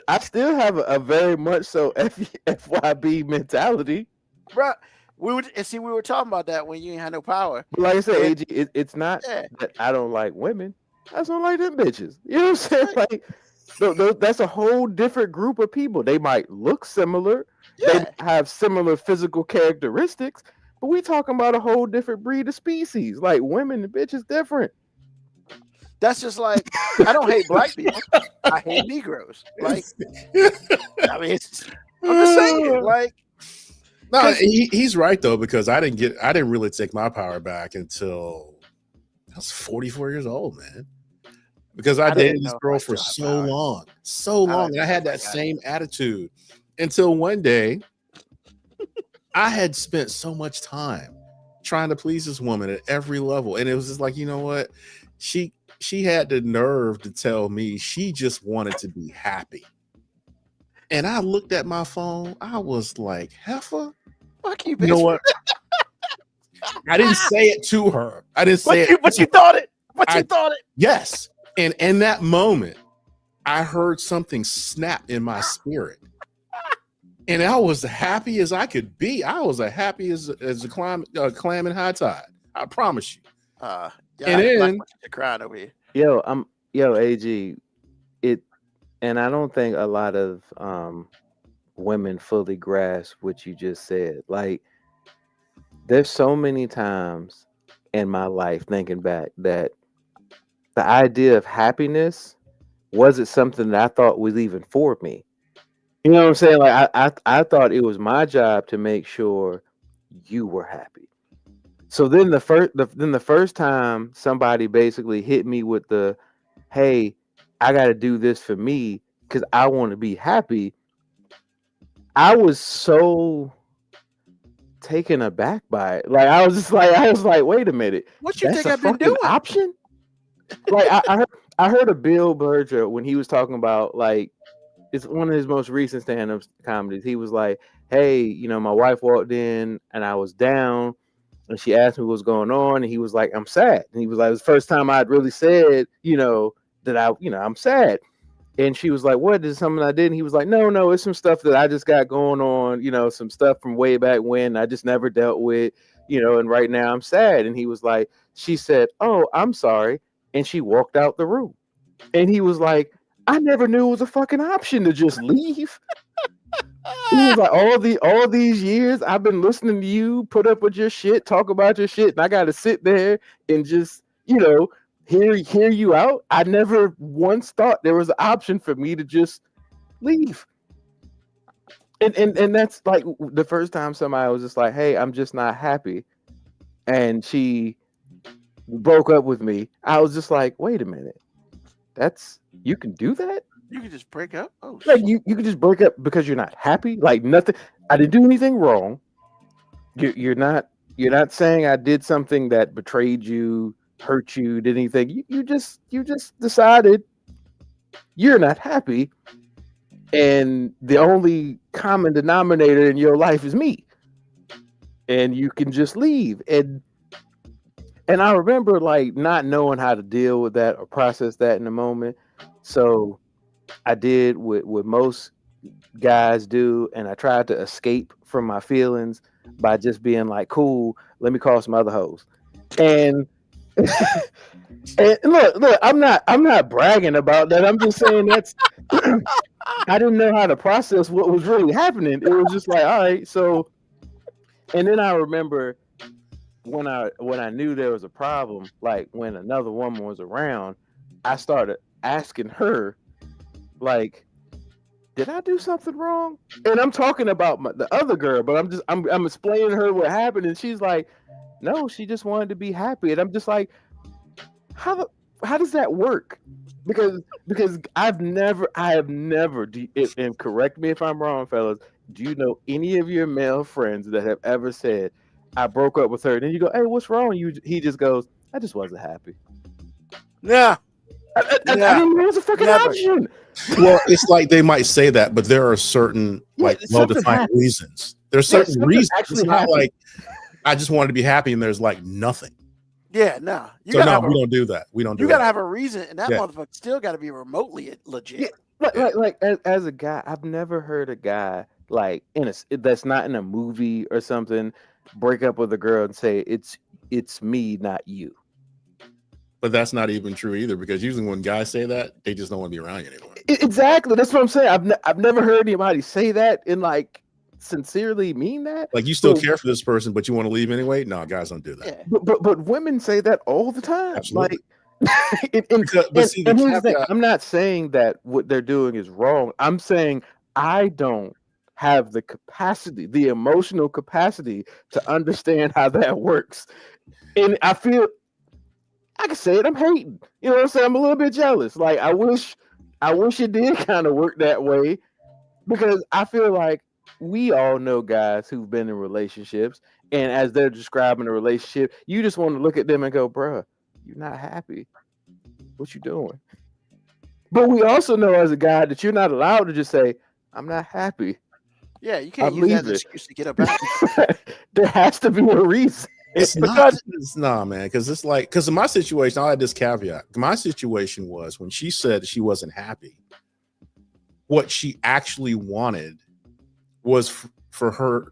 I still have a very much so FYB mentality, bro. We were talking about that when you ain't had no power. But like I said, it's not that I don't like women. I just don't like them bitches. You know what I'm saying? Like, that's a whole different group of people. They might look similar. Yeah. They have similar physical characteristics, but we talking about a whole different breed of species. Like, women, the bitch is different. That's just like, I don't hate black people. I hate Negroes. Like, I mean, I'm just saying, like. No, he's right though, because I didn't really take my power back until I was 44 years old, man. Because I dated this girl for so long, and I had that same attitude until one day I had spent so much time trying to please this woman at every level, and it was just like, you know what, she had the nerve to tell me she just wanted to be happy. And I looked at my phone. I was like, heifer, fuck you, bitch. You know what? I didn't say it to her. I didn't say it. But you thought it. But you thought it. Yes. And in that moment, I heard something snap in my spirit. And I was happy as I could be. I was as happy as a clam in high tide. I promise you. Yeah, and then you're crying over here. Yo, AG, and I don't think a lot of women fully grasp what you just said. Like, there's so many times in my life, thinking back, that the idea of happiness wasn't something that I thought was even for me. You know what I'm saying? Like, I thought it was my job to make sure you were happy. So then the first time somebody basically hit me with the, hey, I got to do this for me because I want to be happy, I was so taken aback by it. Like, I was like, wait a minute. What you think I've been doing? Option? Like, I heard a Bill Berger when he was talking about, like, it's one of his most recent stand-up comedies. He was like, hey, you know, my wife walked in and I was down and she asked me what's going on. And he was like, I'm sad. And he was like, it was the first time I'd really said, you know, that I'm sad. And she was like, what, is something I did? And he was like, no, it's some stuff that I just got going on, you know, some stuff from way back when I just never dealt with, you know, and right now I'm sad. And he was like, she said, oh, I'm sorry. And she walked out the room. And he was like, I never knew it was a fucking option to just leave. He was like, all these years I've been listening to you put up with your shit, talk about your shit, and I got to sit there and just, hear you out. I never once thought there was an option for me to just leave. And that's like the first time somebody was just like, hey, I'm just not happy. And she broke up with me. I was just like, wait a minute. You can do that? You can just break up? Oh, like you can just break up because you're not happy? Like nothing. I didn't do anything wrong. You're not saying I did something that betrayed you, hurt you, did anything. You just decided you're not happy, and the only common denominator in your life is me, and you can just leave. And I remember like not knowing how to deal with that or process that in the moment. So I did what most guys do, and I tried to escape from my feelings by just being like, cool, let me call some other hoes. And and look, I'm not bragging about that. I'm just saying that's I didn't know how to process what was really happening. It was just like, all right, so. And then I remember when I knew there was a problem, like when another woman was around, I started asking her, like, did I do something wrong? And I'm talking about the other girl, but I'm explaining to her what happened, and she's like, no, she just wanted to be happy. And I'm just like, how does that work? Because I have never, and correct me if I'm wrong, fellas, do you know any of your male friends that have ever said, I broke up with her, and then you go, hey, what's wrong? He just goes, I just wasn't happy. Yeah. I didn't know it was a fucking option. Well, it's like they might say that, but there are certain well-defined reasons. There's certain reasons. It's not like I just wanted to be happy and there's like nothing. Yeah, no. We don't do that. We don't do that. You gotta have a reason, and that motherfucker still gotta be remotely legit. Yeah, like as a guy, I've never heard a guy like that's not in a movie or something break up with a girl and say it's me, not you. But that's not even true either, because usually when guys say that, they just don't want to be around you anymore. Exactly. That's what I'm saying. I've never heard anybody say that and like sincerely mean that. Like you still care for this person, but you want to leave anyway? No, guys don't do that. Yeah. But women say that all the time. Absolutely. Like, I'm not saying that what they're doing is wrong. I'm saying I don't have the capacity, the emotional capacity to understand how that works. And I feel I can say it, I'm hating. You know what I'm saying? I'm a little bit jealous. Like I wish it did kind of work that way, because I feel like we all know guys who've been in relationships, and as they're describing a relationship, you just want to look at them and go, bruh, you're not happy. What you doing? But we also know as a guy that you're not allowed to just say, I'm not happy. Yeah, you can't use that as an excuse to get up out. There has to be a reason. It's man, because it's like, because in my situation, I'll add this caveat. My situation was when she said she wasn't happy, what she actually wanted was for her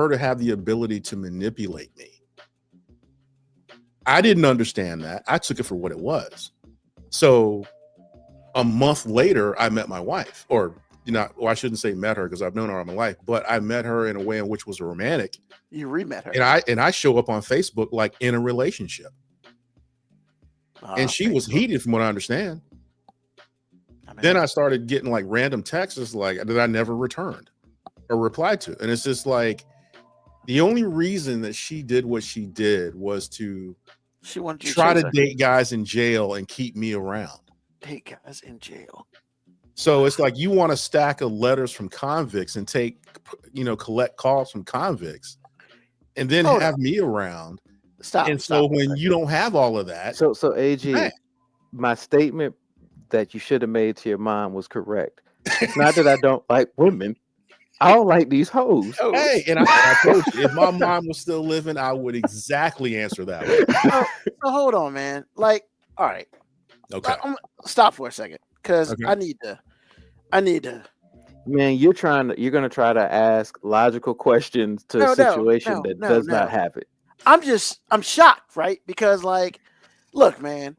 to have the ability to manipulate me. I didn't understand that. I took it for what it was. So a month later, I met my wife, or I shouldn't say met her because I've known her all my life, but I met her in a way in which was romantic. You re-met her. And I show up on Facebook like in a relationship. And she was heated from what I understand. Then I started getting like random texts like that I never returned or replied to. And it's just like the only reason that she did what she did was to try to date guys in jail and keep me around. Date guys in jail. So it's like you want a stack of letters from convicts and collect calls from convicts and then have me around. When you don't have all of that. So AG, my statement that you should have made to your mom was correct. It's not that I don't like women. I don't like these hoes. Hey, and I told you, if my mom was still living, I would exactly answer that way. So hold on, man. Like, all right. Okay. Stop for a second, because I need to. Man, you're gonna try to ask logical questions to a situation that does not have it. I'm shocked, right? Because like, look, man,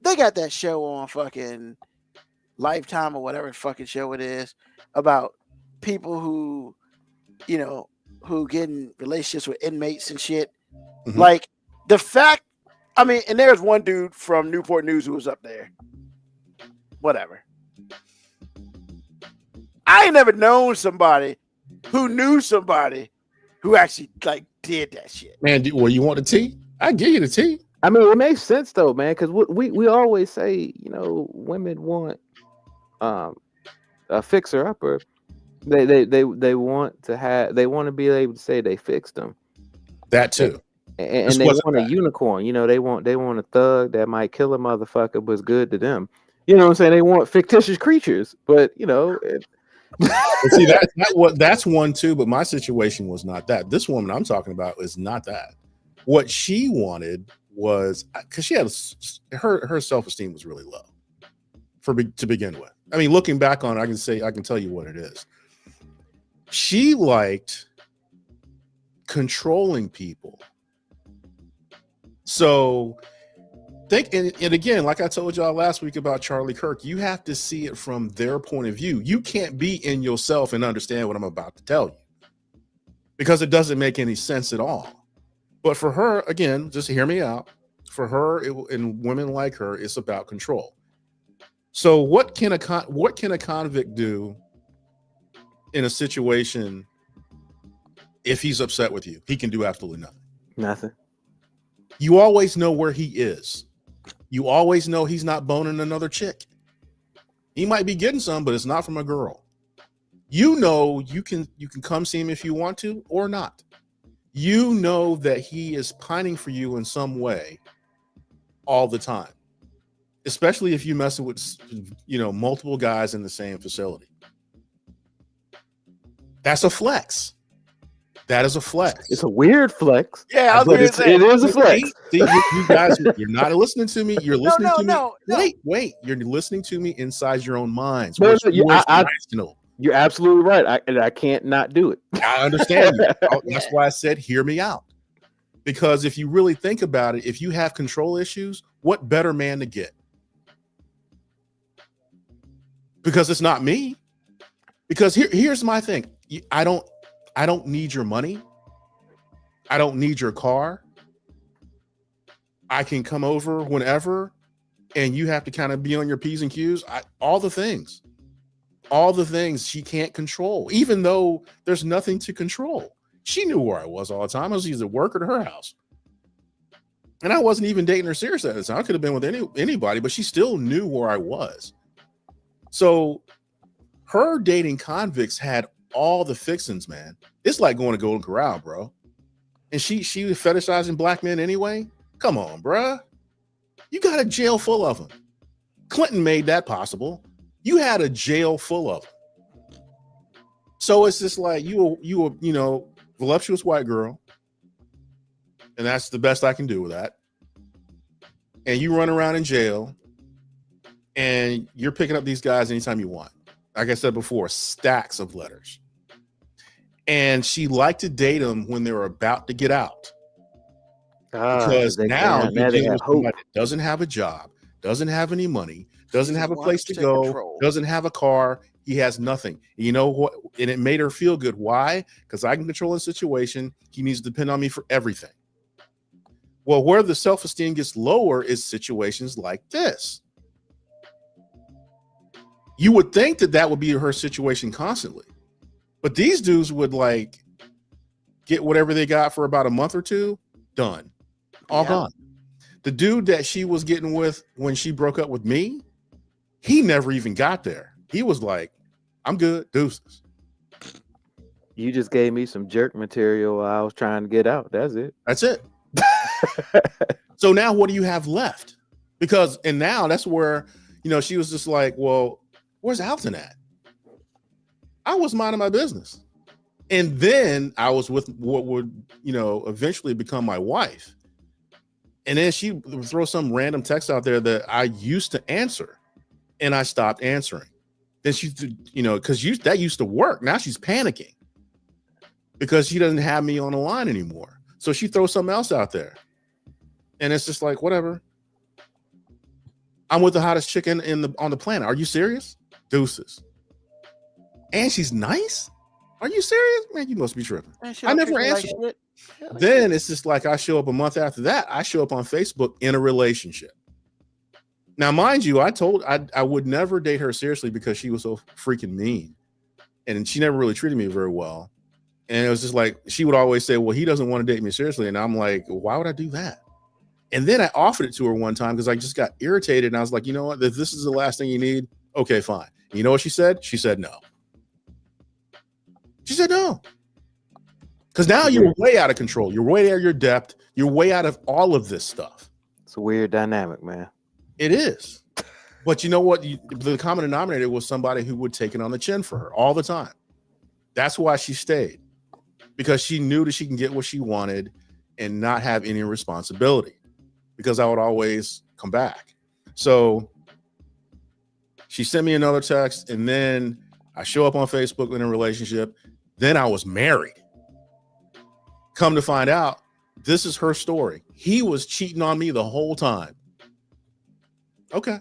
they got that show on fucking Lifetime or whatever fucking show it is about people who, you know, who get in relationships with inmates and shit. Mhm. Like the fact, I mean, and there's one dude from Newport News who was up there. Whatever. I ain't never known somebody who knew somebody who actually like did that shit. Man, well, you want the tea? I give you the tea. I mean, it makes sense though, man, because we always say, you know, women want a fixer upper. They want to be able to say they fixed them. That too. And they want a unicorn. You know, they want a thug that might kill a motherfucker but is good to them. You know what I'm saying? They want fictitious creatures, but you know. See, that's one too. But my situation was not that. This woman I'm talking about is not that. What she wanted was, because she had her self-esteem was really low to begin with. I mean, looking back on it, I can tell you what it is. She liked controlling people. So think, and again, like I told y'all last week about Charlie Kirk, you have to see it from their point of view. You can't be in yourself and understand what I'm about to tell you, because it doesn't make any sense at all. But for her, again, just hear me out. For her, and women like her, it's about control. So what can a convict do in a situation if he's upset with you? He can do absolutely nothing. Nothing. You always know where he is. You always know he's not boning another chick. He might be getting some, but it's not from a girl. You know, you can come see him if you want to or not. You know that he is pining for you in some way all the time, especially if you're messing with, you know, multiple guys in the same facility. That's a flex. That is a flex. It's a weird flex. Yeah, I was gonna say, it is a flex. See, you guys, you're not listening to me. You're listening to me. No. Wait. You're listening to me inside your own minds. No, Rational. You're absolutely right. I can't not do it. I understand you. That's why I said, hear me out. Because if you really think about it, if you have control issues, what better man to get? Because it's not me. Because here's my thing. I don't need your money. I don't need your car. I can come over whenever, and you have to kind of be on your P's and Q's. All the things she can't control, even though there's nothing to control. She knew where I was all the time. I was either at work or at her house. And I wasn't even dating her serious at the time. I could have been with anybody, but she still knew where I was. So her dating convicts had all the fixings, man. It's like going to Golden Corral, bro. And she was fetishizing black men anyway. Come on, bruh. You got a jail full of them. Clinton made that possible. You had a jail full of them. So it's just like you were, voluptuous white girl. And that's the best I can do with that. And you run around in jail and you're picking up these guys anytime you want. Like I said before, stacks of letters. And she liked to date them when they were about to get out. Because now you're dealing with somebody that doesn't have a job, doesn't have any money, doesn't have a place to go, doesn't have a car. He has nothing. You know what? And it made her feel good. Why? Because I can control the situation. He needs to depend on me for everything. Well, where the self-esteem gets lower is situations like this. You would think that would be her situation constantly. But these dudes would like get whatever they got for about a month or two, done. All gone. The dude that she was getting with when she broke up with me, he never even got there. He was like, I'm good, deuces. You just gave me some jerk material while I was trying to get out. That's it. That's it. So now what do you have left? And now that's where, she was just like, well, where's Alton at? I was minding my business. And then I was with what would, eventually become my wife. And then she would throw some random text out there that I used to answer and I stopped answering. Then she, because that used to work. Now she's panicking because she doesn't have me on the line anymore. So she throws something else out there. And it's just like, whatever. I'm with the hottest chicken on the planet. Are you serious? Deuces. and she's nice. Are you serious, man? You must be tripping. Man, she I don't never treat me like answered. shit. Hell Then it's just like I show up a month after that. I show up on Facebook in a relationship. Now, mind you, I would never date her seriously because she was so freaking mean, and she never really treated me very well. And it was just like she would always say, "Well, he doesn't want to date me seriously," and I'm like, "Why would I do that?" And then I offered it to her one time because I just got irritated, and I was like, "You know what? If this is the last thing you need, okay, fine." And you know what she said? She said no. She said no. Because now you're way out of control. You're way out of your depth. You're way out of all of this stuff. It's a weird dynamic, man. It is. But you know what? The common denominator was somebody who would take it on the chin for her all the time. That's why she stayed. Because she knew that she can get what she wanted and not have any responsibility. Because I would always come back. So she sent me another text, and then I show up on Facebook in a relationship. Then I was married. Come to find out, this is her story. He was cheating on me the whole time. Okay.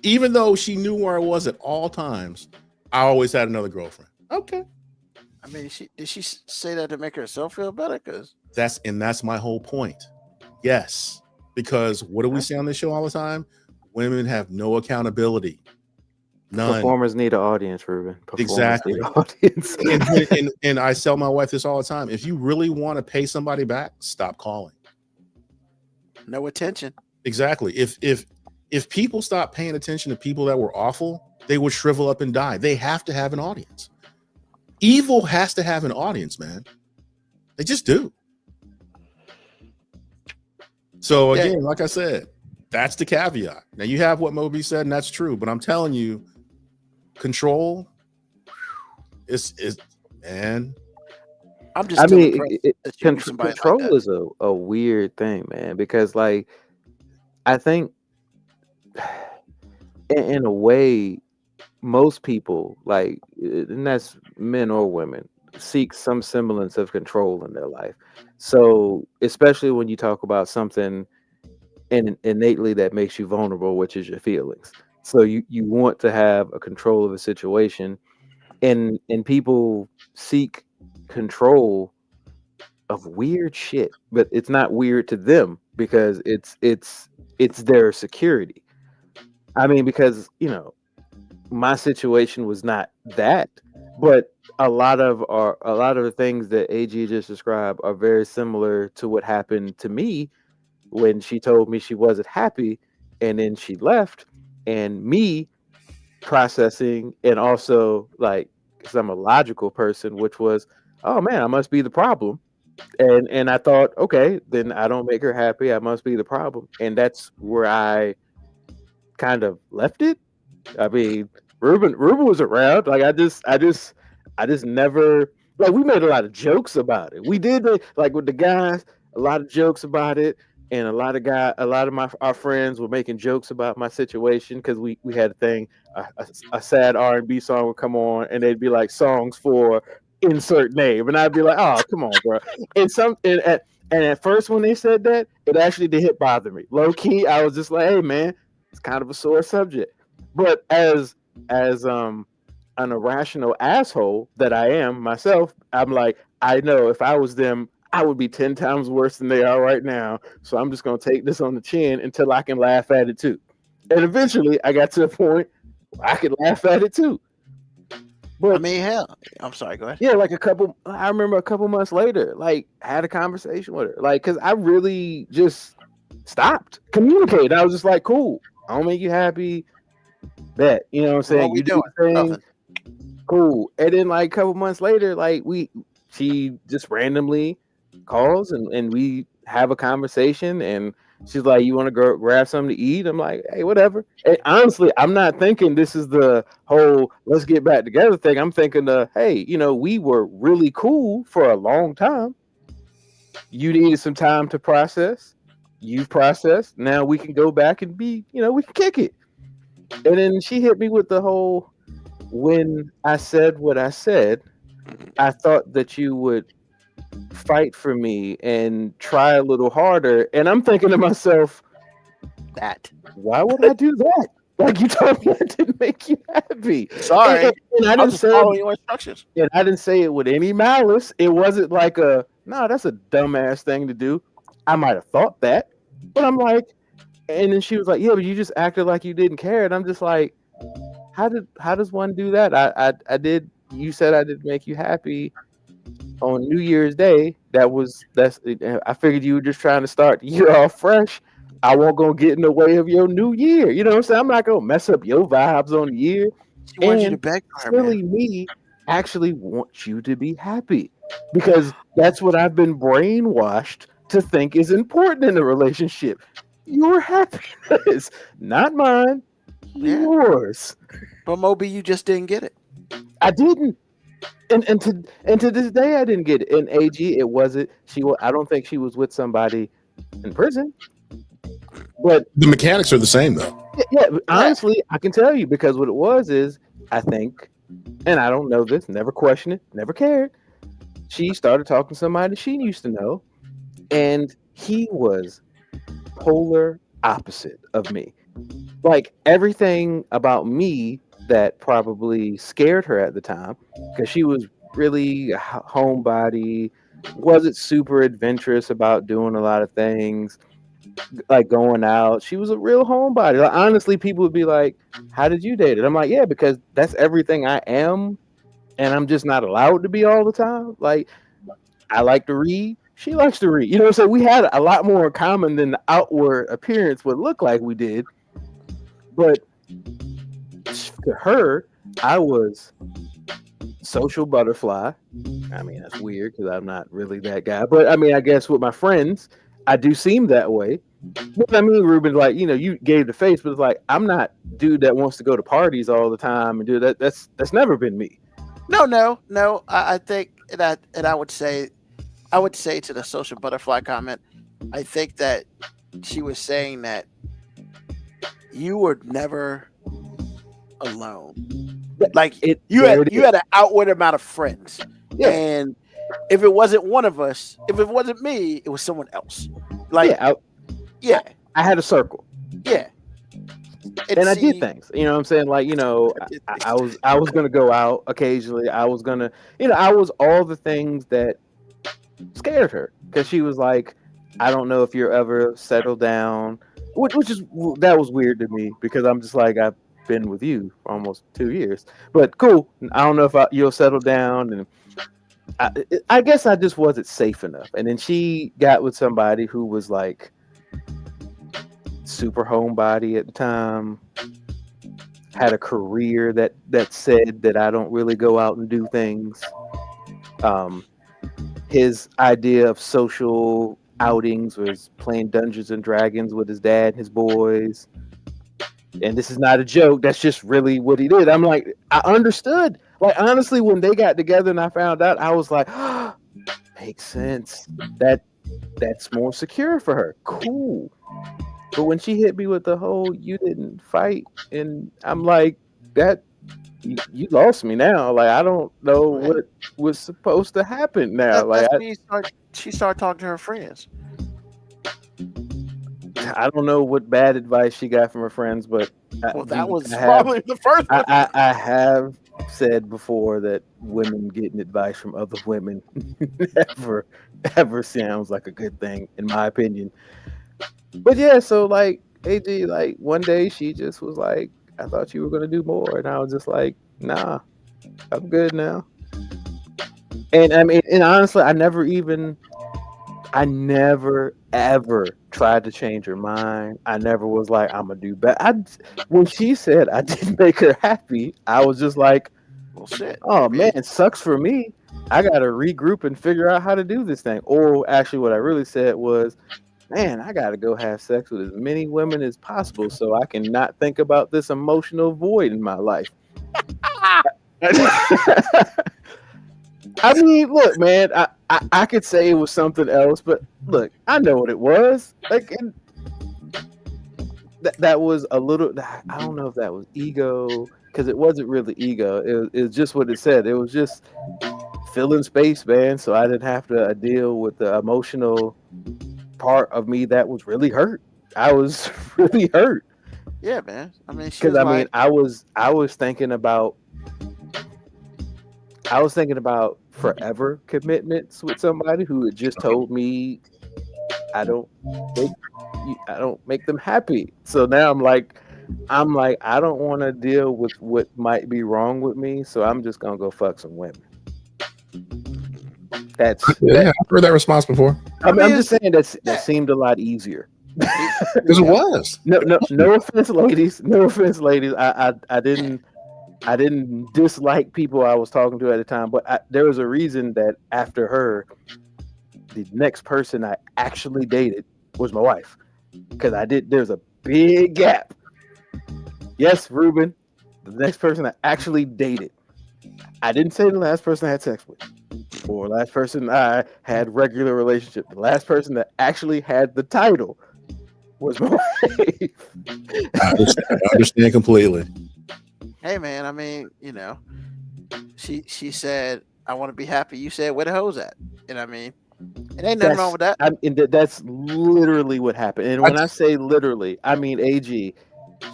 Even though she knew where I was at all times, I always had another girlfriend. Okay. I mean, did she say that to make herself feel better? Because that's my whole point. Yes. Because what do we say on this show all the time? Women have no accountability. None. Performers need an audience, Ruben. Performers Exactly. need an audience. and I tell my wife this all the time. If you really want to pay somebody back, stop calling. no attention. Exactly. If people stop paying attention to people that were awful, they would shrivel up and die. They have to have an audience. Evil has to have an audience, man. They just do. So again, like I said, that's the caveat. Now you have what Moby said, and that's true. But I'm telling you, control is man. I'm just. Control is a weird thing, man. Because like, I think, in a way, most people, like, and that's men or women, seek some semblance of control in their life. So, especially when you talk about something innately that makes you vulnerable, which is your feelings. So you want to have a control of a situation, and people seek control of weird shit, but it's not weird to them because it's their security. I mean, because my situation was not that, but a lot of the things that AG just described are very similar to what happened to me when she told me she wasn't happy and then she left, and me processing, and also like, because I'm a logical person, which was, oh man, I must be the problem. And I thought, okay, then I don't make her happy, I must be the problem. And that's where I kind of left it. I mean, Ruben was around. Like I just never, like, we made a lot of jokes about it. We did, like, with the guys, a lot of jokes about it. And a lot of our friends were making jokes about my situation, because we had a thing, a sad R&B song would come on, and they'd be like, songs for insert name, and I'd be like, oh, come on, bro. And at first when they said that, it actually did bother me. Low key, I was just like, hey man, it's kind of a sore subject. But as an irrational asshole that I am myself, I'm like, I know if I was them, I would be 10 times worse than they are right now. So I'm just going to take this on the chin until I can laugh at it too. And eventually I got to the point where I could laugh at it too. But I mean, hell, I'm sorry, go ahead. Yeah, like I remember a couple months later, like, had a conversation with her. Like, because I really just stopped communicating. I was just like, cool, I don't make you happy. Bet. You know what I'm saying? What we doing? Nothing. Cool. And then like a couple months later, like she just randomly calls and we have a conversation, and she's like, you want to go grab something to eat? I'm like, hey, whatever. And honestly, I'm not thinking this is the whole let's get back together thing. I'm thinking hey, we were really cool for a long time. You needed some time to process. You've processed. Now we can go back and be, we can kick it. And then she hit me with the whole, when I said what I said, I thought that you would fight for me and try a little harder. And I'm thinking to myself, that why would I do that? Like you told me that didn't make you happy. Sorry, And I I'm didn't just say following your instructions. and I didn't say it with any malice. It wasn't like no, that's a dumbass thing to do. I might have thought that, but I'm like, and then she was like, yeah, but you just acted like you didn't care, and I'm just like, how does one do that? I did. You said I did make you happy on New Year's Day. I figured you were just trying to start the year off fresh. I won't go get in the way of your new year. You know what I'm saying? I'm not gonna mess up your vibes on the year. She wants you to beg for her, Silly man. me actually want you to be happy because that's what I've been brainwashed to think is important in a relationship. Your happiness, not mine, Yeah. yours. But Moby, you just didn't get it. I didn't. And to this day I didn't get it. In AG, it wasn't. I don't think she was with somebody in prison. But The mechanics are the same though. yeah, honestly, I can tell you because what it was is I think, and I don't know this, never questioned it, never cared. She started talking to somebody she used to know, and he was polar opposite of me. Like everything about me that probably scared her at the time, because she was really a homebody, wasn't super adventurous about doing a lot of things, like going out. She was a real homebody. Like, honestly, people would be like, "How did you date it?" I'm like, "Yeah, because that's everything I am, and I'm just not allowed to be all the time." Like, I like to read. She likes to read. You know what I'm saying? We had a lot more in common than the outward appearance would look like we did. But to her, I was social butterfly. I mean, that's weird because I'm not really that guy. But I mean, I guess with my friends, I do seem that way. But I mean, Ruben, like, you know, you gave the face, but it's like I'm not dude that wants to go to parties all the time and do that. That's never been me. No. I think that, and I would say to the social butterfly comment, I think that she was saying that you were never alone. Like you had an outward amount of friends, Yeah. and if it wasn't one of us, if it wasn't me, it was someone else. Like I had a circle. Yeah. And I did things, you know what I'm saying? Like, you know, I was going to go out occasionally. I was going to, you know, I was all the things that scared her because she was like, I don't know if you're ever settled down, which that was weird to me because I'm just like, I've been with you for almost 2 years, but cool. I don't know if you'll settle down. And I guess I just wasn't safe enough. And then she got with somebody who was like, super homebody at the time, had a career that said that I don't really go out and do things. His idea of social outings was playing Dungeons and Dragons with his dad and his boys. And this is not a joke. That's just really what he did. I'm like, I understood. Like, honestly, when they got together and I found out, I was like, oh, makes sense. That's more secure for her. Cool. But when she hit me with the whole "you didn't fight," and I'm like, that you lost me now. Like, I don't know what was supposed to happen now. She started talking to her friends. I don't know what bad advice she got from her friends, but that was probably the first one. I have said before that women getting advice from other women ever sounds like a good thing, in my opinion. But yeah, so like AG, like one day she just was like, I thought you were gonna do more, and I was just like, nah, I'm good now. And I mean, and honestly, I never ever tried to change her mind. I never was like, I'm gonna do better. When she said I didn't make her happy, I was just like, well, shit. Oh man, it sucks for me. I gotta regroup and figure out how to do this thing. Or actually, what I really said was, man, I gotta go have sex with as many women as possible so I can not think about this emotional void in my life. I mean, look, man, I could say it was something else, but look, I know what it was. Like, that was a little, I don't know if that was ego, because it wasn't really ego. It was just what it said. It was just filling space, man, so I didn't have to deal with the emotional part of me that was really hurt. I was really hurt. Yeah, man. I mean, she Because was I mean, like, I was thinking about forever commitments with somebody who had just told me I don't make I don't make them happy. So now I'm like I don't want to deal with what might be wrong with me, so I'm just gonna go fuck some women. That's Yeah, that. I've heard that response before. I mean, I'm just it's- saying that yeah. seemed a lot easier. Because it was. No offense, ladies. No offense, ladies. I didn't dislike people I was talking to at the time, but there was a reason that after her, the next person I actually dated was my wife, because there's a big gap. Yes, Ruben, the next person I actually dated. I didn't say the last person I had sex with, or last person I had regular relationship. The last person that actually had the title was my wife. I understand completely. hey, man. I mean, she said, "I want to be happy." You said, "Where the hoes at?" And I mean, it ain't nothing wrong with that. That's literally what happened. And when I say literally, I mean AG.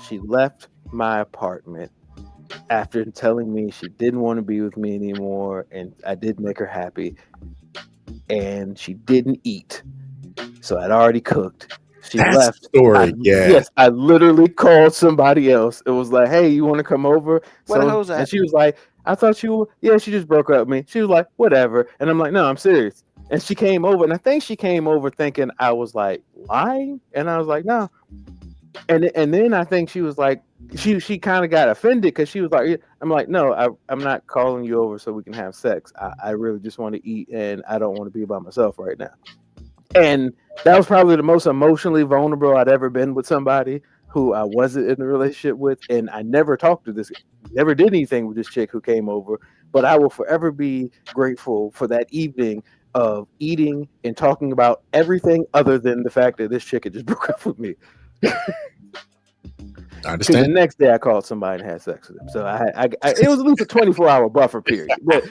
She left my apartment after telling me she didn't want to be with me anymore, and I did make her happy. And she didn't eat, so I'd already cooked. She That's left. the story. Yes, I literally called somebody else. It was like, "Hey, you want to come over?" Where the hoes at? And she was like, "I thought you." Yeah, she just broke up with me. She was like, "Whatever," and I'm like, "No, I'm serious." And she came over, and I think she came over thinking I was like lying, and I was like, "No." And then I think she was like, she kind of got offended because she was like, I'm like, "No, I'm not calling you over so we can have sex. I really just want to eat, and I don't want to be by myself right now." And that was probably the most emotionally vulnerable I'd ever been with somebody who I wasn't in a relationship with. And I never never did anything with this chick who came over. But I will forever be grateful for that evening of eating and talking about everything other than the fact that this chick had just broke up with me. I Because the understand. next day I called somebody and had sex with him. So it was at least a 24-hour buffer period. But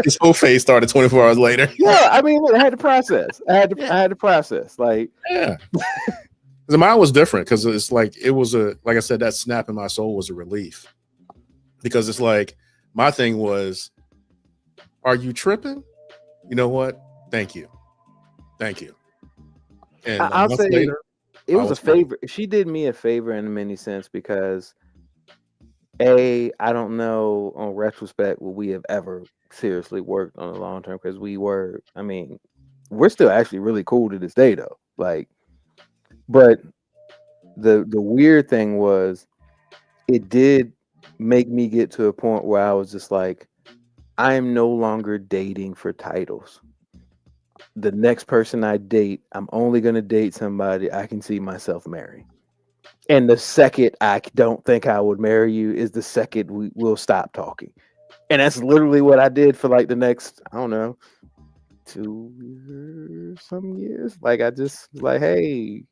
His whole face started 24 hours later. yeah, I mean, I had to process. I had to process. Like, Yeah. The mine was different because it's like like I said, that snap in my soul was a relief. Because it's like my thing was, are you tripping? You know what? Thank you. And I'll say later, it was a favor. She did me a favor in many sense because I don't know on retrospect will we have ever seriously worked on a long term, because we're still actually really cool to this day though. Like, but the weird thing was it did make me get to a point where I was just like, I am no longer dating for titles. The next person I date, I'm only going to date somebody I can see myself marrying. And the second I don't think I would marry you is the second we will stop talking. And that's literally what I did for like the next, I don't know, 2 years, some years. Like I just like, hey,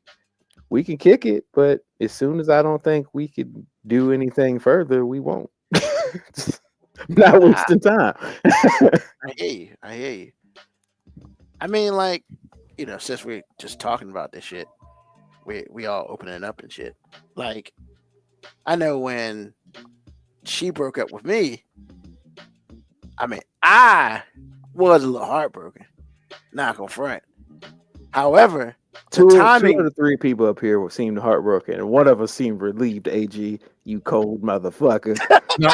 we can kick it, but as soon as I don't think we could do anything further, we won't. Not wasting time. I hear you. I mean, like, since we're just talking about this shit, we all opening up and shit. Like, I know when she broke up with me, I mean, I was a little heartbroken. Not gonna front. However, two of Mm. the three people up here seemed heartbroken, and one of us seemed relieved. AG, you cold motherfucker. No.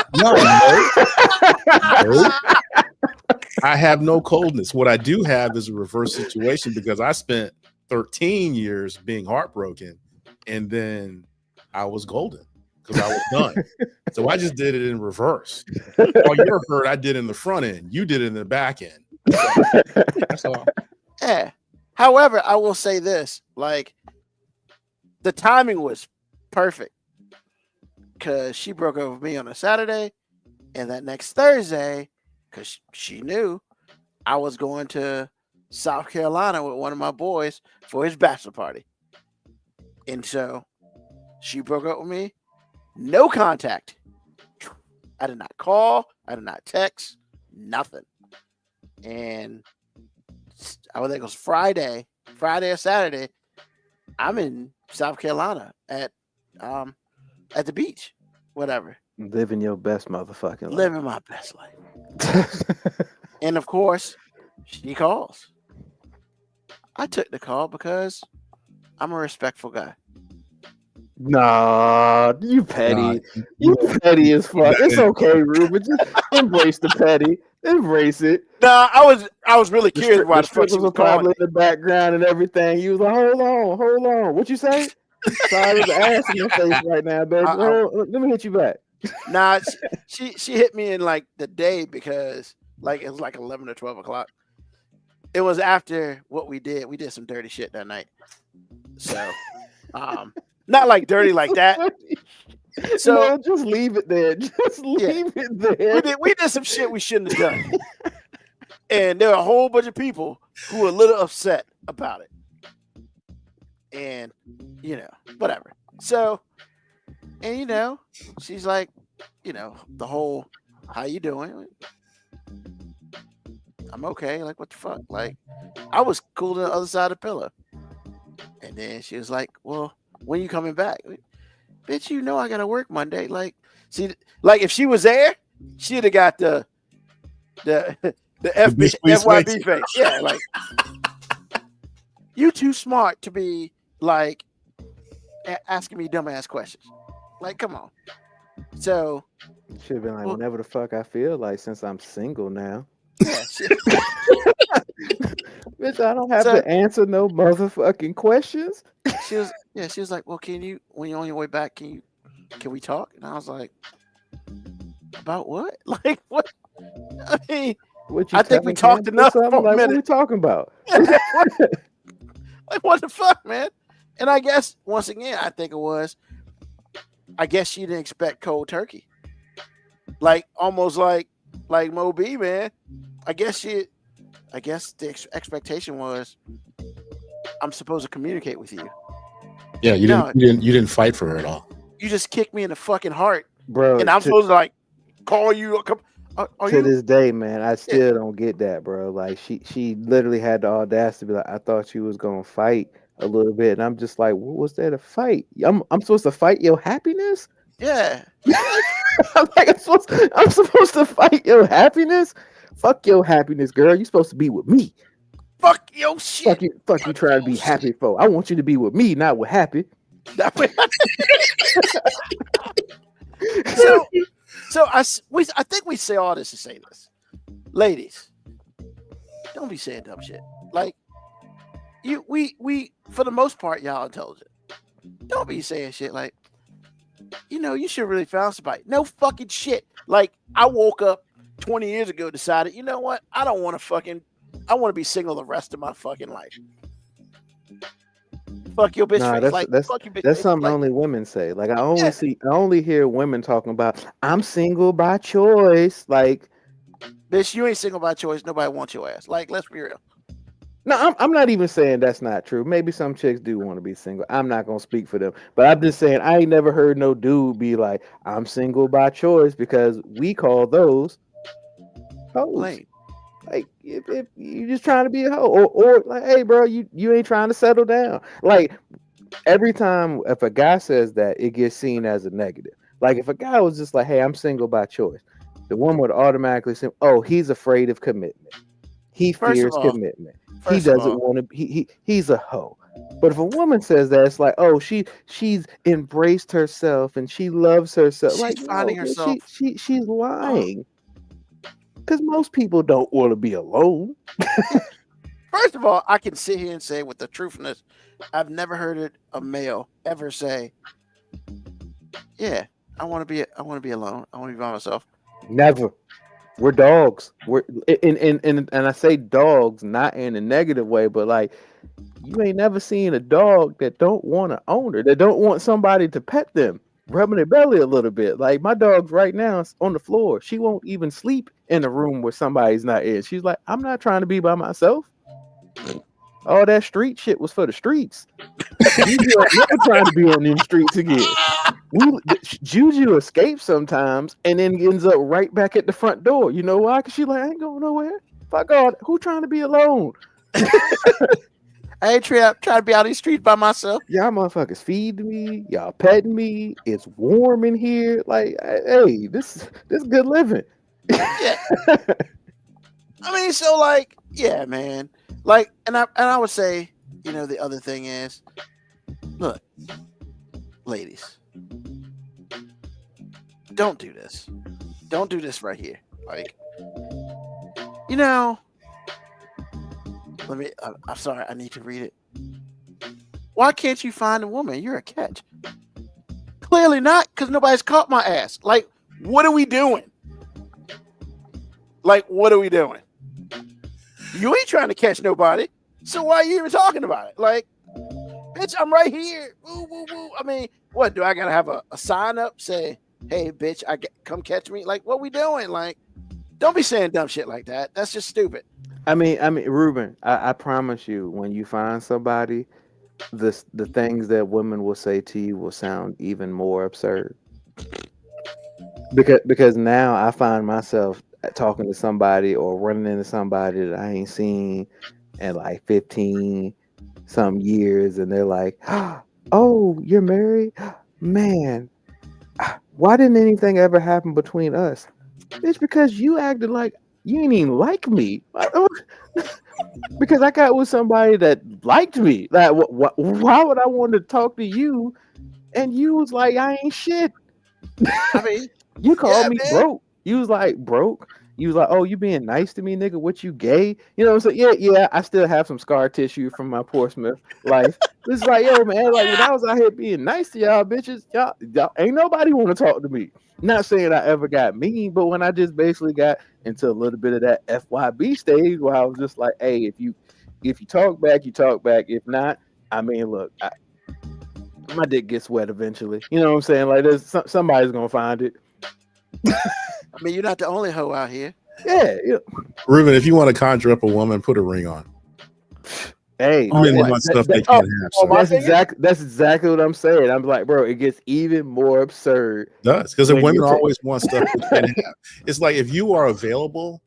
I have no coldness. What I do have is a reverse situation because I spent 13 years being heartbroken, and then I was golden because I was done. So I just did it in reverse. All your hurt, I did in the front end. You did it in the back end. That's all. Yeah. However, I will say this: like, the timing was perfect because she broke up with me on a Saturday, and that next Thursday, because she knew I was going to South Carolina with one of my boys for his bachelor party, and so she broke up with me. No contact. I did not call. I did not text. Nothing. And I think it was Friday or Saturday. I'm in South Carolina at at the beach, whatever, Living your best motherfucking life. living my best life. And of course, she calls. I took the call because I'm a respectful guy. Nah, you petty. You petty as fuck. It's okay, Ruben. Just embrace the petty. Embrace it. Nah, I was really curious why the fuck she was probably calling. in the background and everything. You was like, hold on. What you say? Sorry, there's an ass in your face right now, baby. Let me hit you back. Nah, she hit me in like the day because like it was like 11 or 12 o'clock. It was after what we did. We did some dirty shit that night. So, not like dirty like that. So no, just leave it there. Just leave it there. We did some shit we shouldn't have done. And there were a whole bunch of people who were a little upset about it. And, you know, whatever. So, and, you know, she's like, you know, the whole, how you doing? I'm okay. Like, what the fuck? Like, I was cool to the other side of the pillow. And then she was like, well, when you coming back? Bitch, you know I gotta work Monday. Like, see, like if she was there, she'd have got the FYB face. Yeah, like you too smart to be like asking me dumbass questions. Like, come on. So should have been like, whenever the fuck I feel like, since I'm single now. Yeah, bitch, I don't have to answer no motherfucking questions. She was like, well, can you, when you're on your way back, can we talk? And I was like, about what? Like, what? I mean, I think we talked enough for a minute. What are we talking about? Like, what the fuck, man? And I guess, once again, I guess she didn't expect cold turkey. Like, almost like Mo B, man. I guess the expectation was I'm supposed to communicate with you. Yeah, you didn't fight for her at all. You just kicked me in the fucking heart, bro. And I'm supposed to like call you. This day, man, I still don't get that, bro. Like she literally had the audacity to be like, I thought you was gonna fight a little bit, and I'm just like, what was there to fight? I'm supposed to fight your happiness? Yeah. I'm supposed to fight your happiness? Fuck your happiness, girl. You're supposed to be with me. Fuck your shit. Fuck you trying to be happy for. I want you to be with me, not with happy. So I think we say all this to say this. Ladies, don't be saying dumb shit. Like we for the most part, y'all intelligent. Don't be saying shit like, you know, you should really found somebody. No fucking shit. Like, I woke up 20 years ago, decided, you know what? I want to be single the rest of my fucking life. Fuck your bitch face. Fuck your bitch that's face. something like, only women say. Like, I only hear women talking about, I'm single by choice. Like, bitch, you ain't single by choice. Nobody wants your ass. Like, let's be real. No, I'm not even saying that's not true. Maybe some chicks do want to be single. I'm not gonna speak for them, but I'm just saying I ain't never heard no dude be like, "I'm single by choice," because we call those hoes. Like if you just trying to be a hoe, or like, hey, bro, you ain't trying to settle down. Like every time if a guy says that, it gets seen as a negative. Like if a guy was just like, "Hey, I'm single by choice," the woman would automatically say, "Oh, he's afraid of commitment. He fears commitment. He doesn't want to. He's a hoe." But if a woman says that, it's like, oh, she's embraced herself and she loves herself. She's like finding herself. She's lying. Because most people don't want to be alone. First of all, I can sit here and say with the truthfulness, I've never heard a male ever say, "Yeah, I want to be alone. I want to be by myself." Never. We're dogs. And I say dogs not in a negative way, but like you ain't never seen a dog that don't want an owner, that don't want somebody to pet them, rubbing their belly a little bit. Like my dog right now is on the floor. She won't even sleep in a room where somebody's not in. She's like, I'm not trying to be by myself. All that street shit was for the streets. Juju never trying to be on them streets again. Juju escapes sometimes and then ends up right back at the front door. You know why? Because she like, I ain't going nowhere. Fuck all. Who trying to be alone? I ain't trying to be out these streets by myself. Y'all motherfuckers feed me. Y'all petting me. It's warm in here. Like, hey, this good living. Yeah. I mean, so like, yeah, man. Like, and I would say, you know, the other thing is, look, ladies, don't do this. Don't do this right here. Like, you know, I'm sorry, I need to read it. Why can't you find a woman? You're a catch. Clearly not, because nobody's caught my ass. Like, what are we doing? Like, what are we doing? You ain't trying to catch nobody, so why are you even talking about it? Like, bitch, I'm right here. Woo, woo, woo. I mean, what, do I gotta have a sign up say, hey, bitch, come catch me? Like, what we doing? Like, don't be saying dumb shit like that. That's just stupid. I mean, Ruben, I promise you, when you find somebody, the things that women will say to you will sound even more absurd. Because now I find myself talking to somebody or running into somebody that I ain't seen in like 15 some years, and they're like, "Oh, you're married, man. Why didn't anything ever happen between us?" It's because you acted like you didn't even like me. Because I got with somebody that liked me. Like, why would I want to talk to you? And you was like, I ain't shit. I mean, you called me man. broke. You was like, broke. You was like, oh, you being nice to me, nigga. What, you gay? You know what I'm saying? Yeah. I still have some scar tissue from my Portsmouth life. It's like, yo, man, like when I was out here being nice to y'all bitches, y'all ain't nobody want to talk to me. Not saying I ever got mean, but when I just basically got into a little bit of that FYB stage where I was just like, hey, if you talk back, you talk back. If not, I mean, look, my dick gets wet eventually. You know what I'm saying? Like, there's somebody's gonna find it. I mean, you're not the only hoe out here. Yeah. Ruben, if you want to conjure up a woman, put a ring on. Hey, men want stuff they can't have. So. That's exactly what I'm saying. I'm like, bro, it gets even more absurd. It does, because women always want stuff they can't have. It's like, if you are available,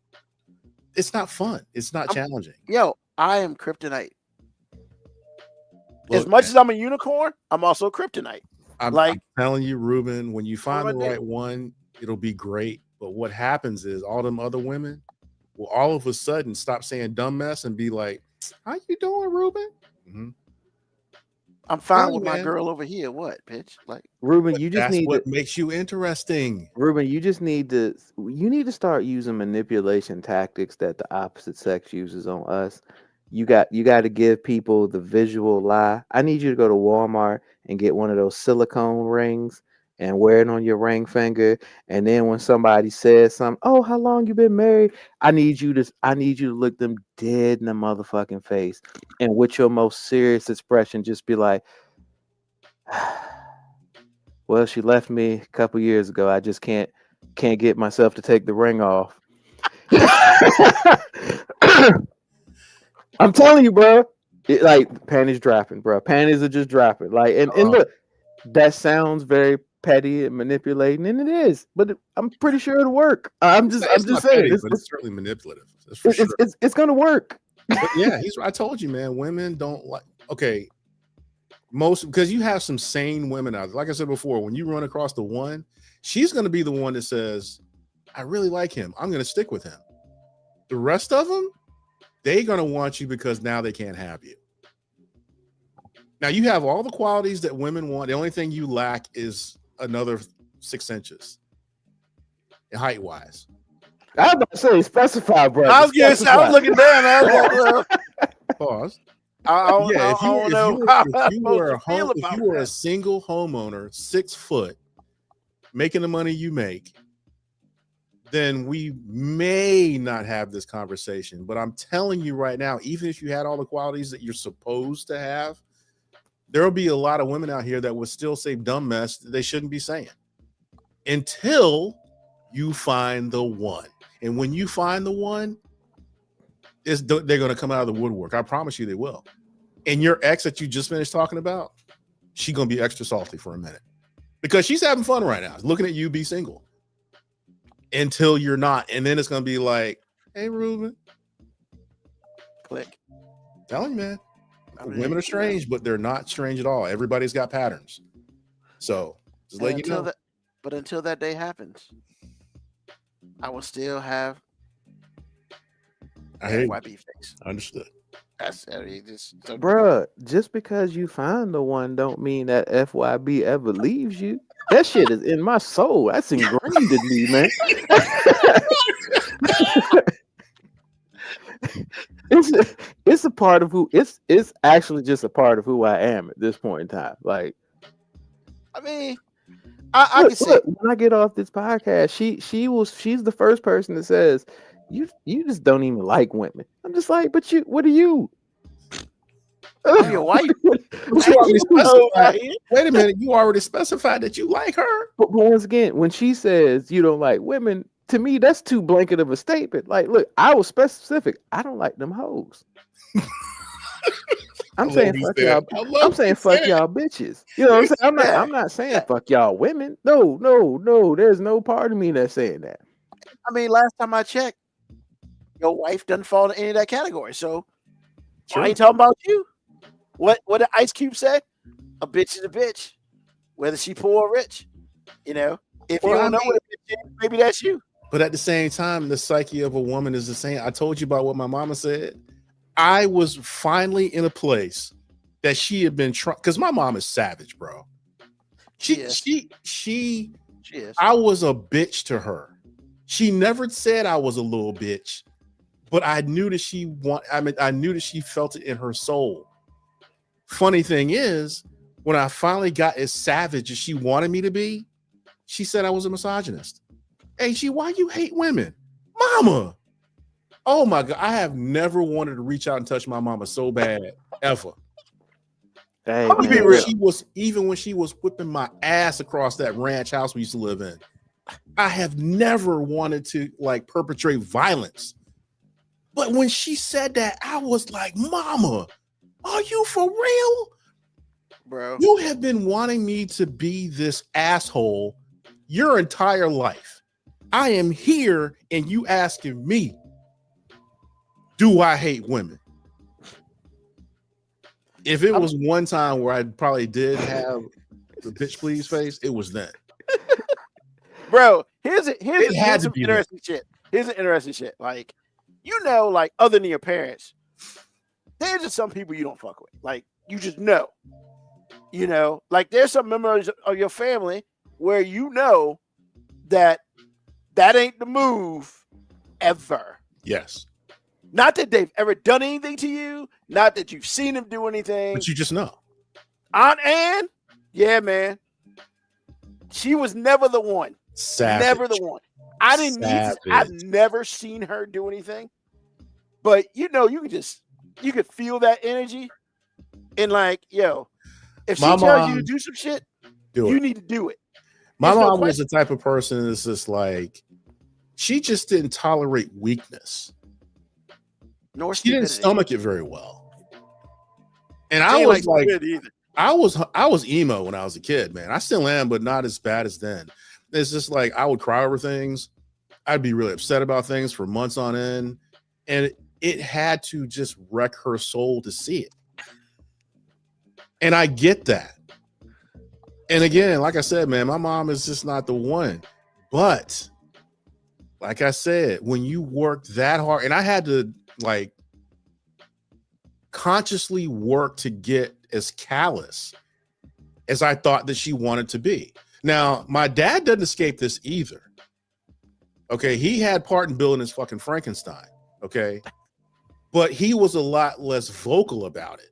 it's not fun. It's not challenging. Yo, I am kryptonite. Look, as much as I'm a unicorn, I'm also kryptonite. I'm telling you, Ruben, when you find the right one, it'll be great. But what happens is all them other women will all of a sudden stop saying dumb mess and be like, how you doing, Ruben? Mm-hmm. I'm fine with my girl over here. What, bitch? Like, Ruben, you just need what makes you interesting. Ruben, you need to start using manipulation tactics that the opposite sex uses on us. You got to give people the visual lie. I need you to go to Walmart and get one of those silicone rings and wear it on your ring finger. And then when somebody says something, oh, how long you been married? I need you to look them dead in the motherfucking face. And with your most serious expression, just be like, well, she left me a couple years ago. I just can't get myself to take the ring off. I'm telling you, bro. Like, panties dropping, bro. Panties are just dropping. Like, and look, that sounds very petty and manipulating, and it is. But I'm pretty sure it'll work. I'm just saying, petty, but it's certainly manipulative. It's gonna work. But yeah, I told you, man. Women don't like. Okay, because you have some sane women out there. Like I said before, when you run across the one, she's going to be the one that says, I really like him. I'm going to stick with him. The rest of them, they're going to want you because now they can't have you. Now you have all the qualities that women want. The only thing you lack is another 6 inches height wise. I was about to say specify, bro. I was looking down. I was like, pause. If you were a single homeowner, 6 foot, making the money you make, then we may not have this conversation. But I'm telling you right now, even if you had all the qualities that you're supposed to have, there will be a lot of women out here that would still say dumb mess that they shouldn't be saying until you find the one. And when you find the one, they're going to come out of the woodwork. I promise you they will. And your ex that you just finished talking about, she's going to be extra salty for a minute because she's having fun right now, looking at you be single until you're not. And then it's going to be like, hey, Ruben. Click. Telling you, man. Women are strange, but they're not strange at all. Everybody's got patterns. So just let you know. But until that day happens, I will still have FYB face. Understood. That's just so Bruh, just because you find the one don't mean that FYB ever leaves you. That shit is in my soul. That's ingrained in me, man. It's a part of who it's actually just a part of who I am at this point in time. Like, I mean, I can say when I get off this podcast, she's the first person that says you just don't even like women. I'm just like, but what are you? I'm your wife. Wait a minute, you already specified that you like her. But once again, when she says you don't like women, to me that's too blanket of a statement. Like, look, I was specific. I don't like them hoes. I'm saying fuck y'all. I'm saying fuck y'all bitches. You know what I'm saying? I'm not saying fuck y'all women. No. There's no part of me that's saying that. I mean, last time I checked, your wife doesn't fall into any of that category. So I ain't talking about you. What did Ice Cube say? A bitch is a bitch, whether she poor or rich. You know, if you don't know what a bitch is, maybe that's you. But at the same time, the psyche of a woman is the same. I told you about what my mama said. I was finally in a place that she had been trying, because my mom is savage, bro. She is. I was a bitch to her. She never said I was a little bitch, but I knew that I knew that she felt it in her soul. Funny thing is, when I finally got as savage as she wanted me to be, she said I was a misogynist. Hey, why you hate women? Mama. Oh my God. I have never wanted to reach out and touch my mama so bad, ever. Hey, Be real. Even when she was whipping my ass across that ranch house we used to live in, I have never wanted to like perpetrate violence. But when she said that, I was like, Mama, are you for real? Bro, you have been wanting me to be this asshole your entire life. I am here and you asking me, do I hate women? If it was one time where I probably did have the bitch please face, it was then. Bro, here's some interesting shit. Here's an interesting shit. Like, you know, like other than your parents, there's just some people you don't fuck with. Like, you just know. You know, like there's some members of your family where you know that ain't the move ever. Yes. Not that they've ever done anything to you, not that you've seen them do anything. But you just know. Aunt Ann, yeah, man. She was never the one. Savage. Never the one. I didn't need I've never seen her do anything. But you know, you could feel that energy. And like, yo, if she tells you to do some shit, you need to do it. My mom was the type of person that's just like, she just didn't tolerate weakness. Nor she didn't stomach it very well. And I was like, I was emo when I was a kid, man. I still am, but not as bad as then. It's just like I would cry over things. I'd be really upset about things for months on end. And it had to just wreck her soul to see it. And I get that. And again, like I said, man, my mom is just not the one. But like I said, when you work that hard, and I had to like consciously work to get as callous as I thought that she wanted to be. Now, my dad doesn't escape this either. Okay, he had part in building his fucking Frankenstein. Okay, but he was a lot less vocal about it.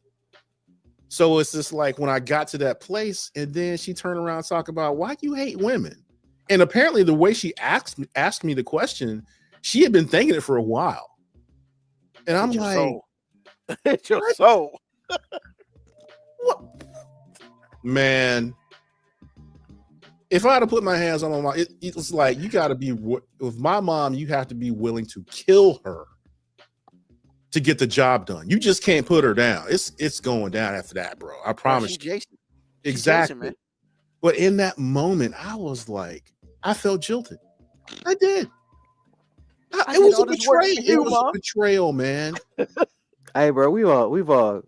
So it's just like when I got to that place, and then she turned around and talked about why you hate women. And apparently, the way she asked me the question, she had been thinking it for a while. And I'm like, it's your soul. What? Man, if I had to put my hands on my mom, it's like you got to be with my mom. You have to be willing to kill her to get the job done. You just can't put her down. It's going down after that, bro. I promise you. Jason. Exactly. Jason, but in that moment, I was like, I felt jilted. I did. It was a betrayal. It was a betrayal, man. Hey, bro, we've all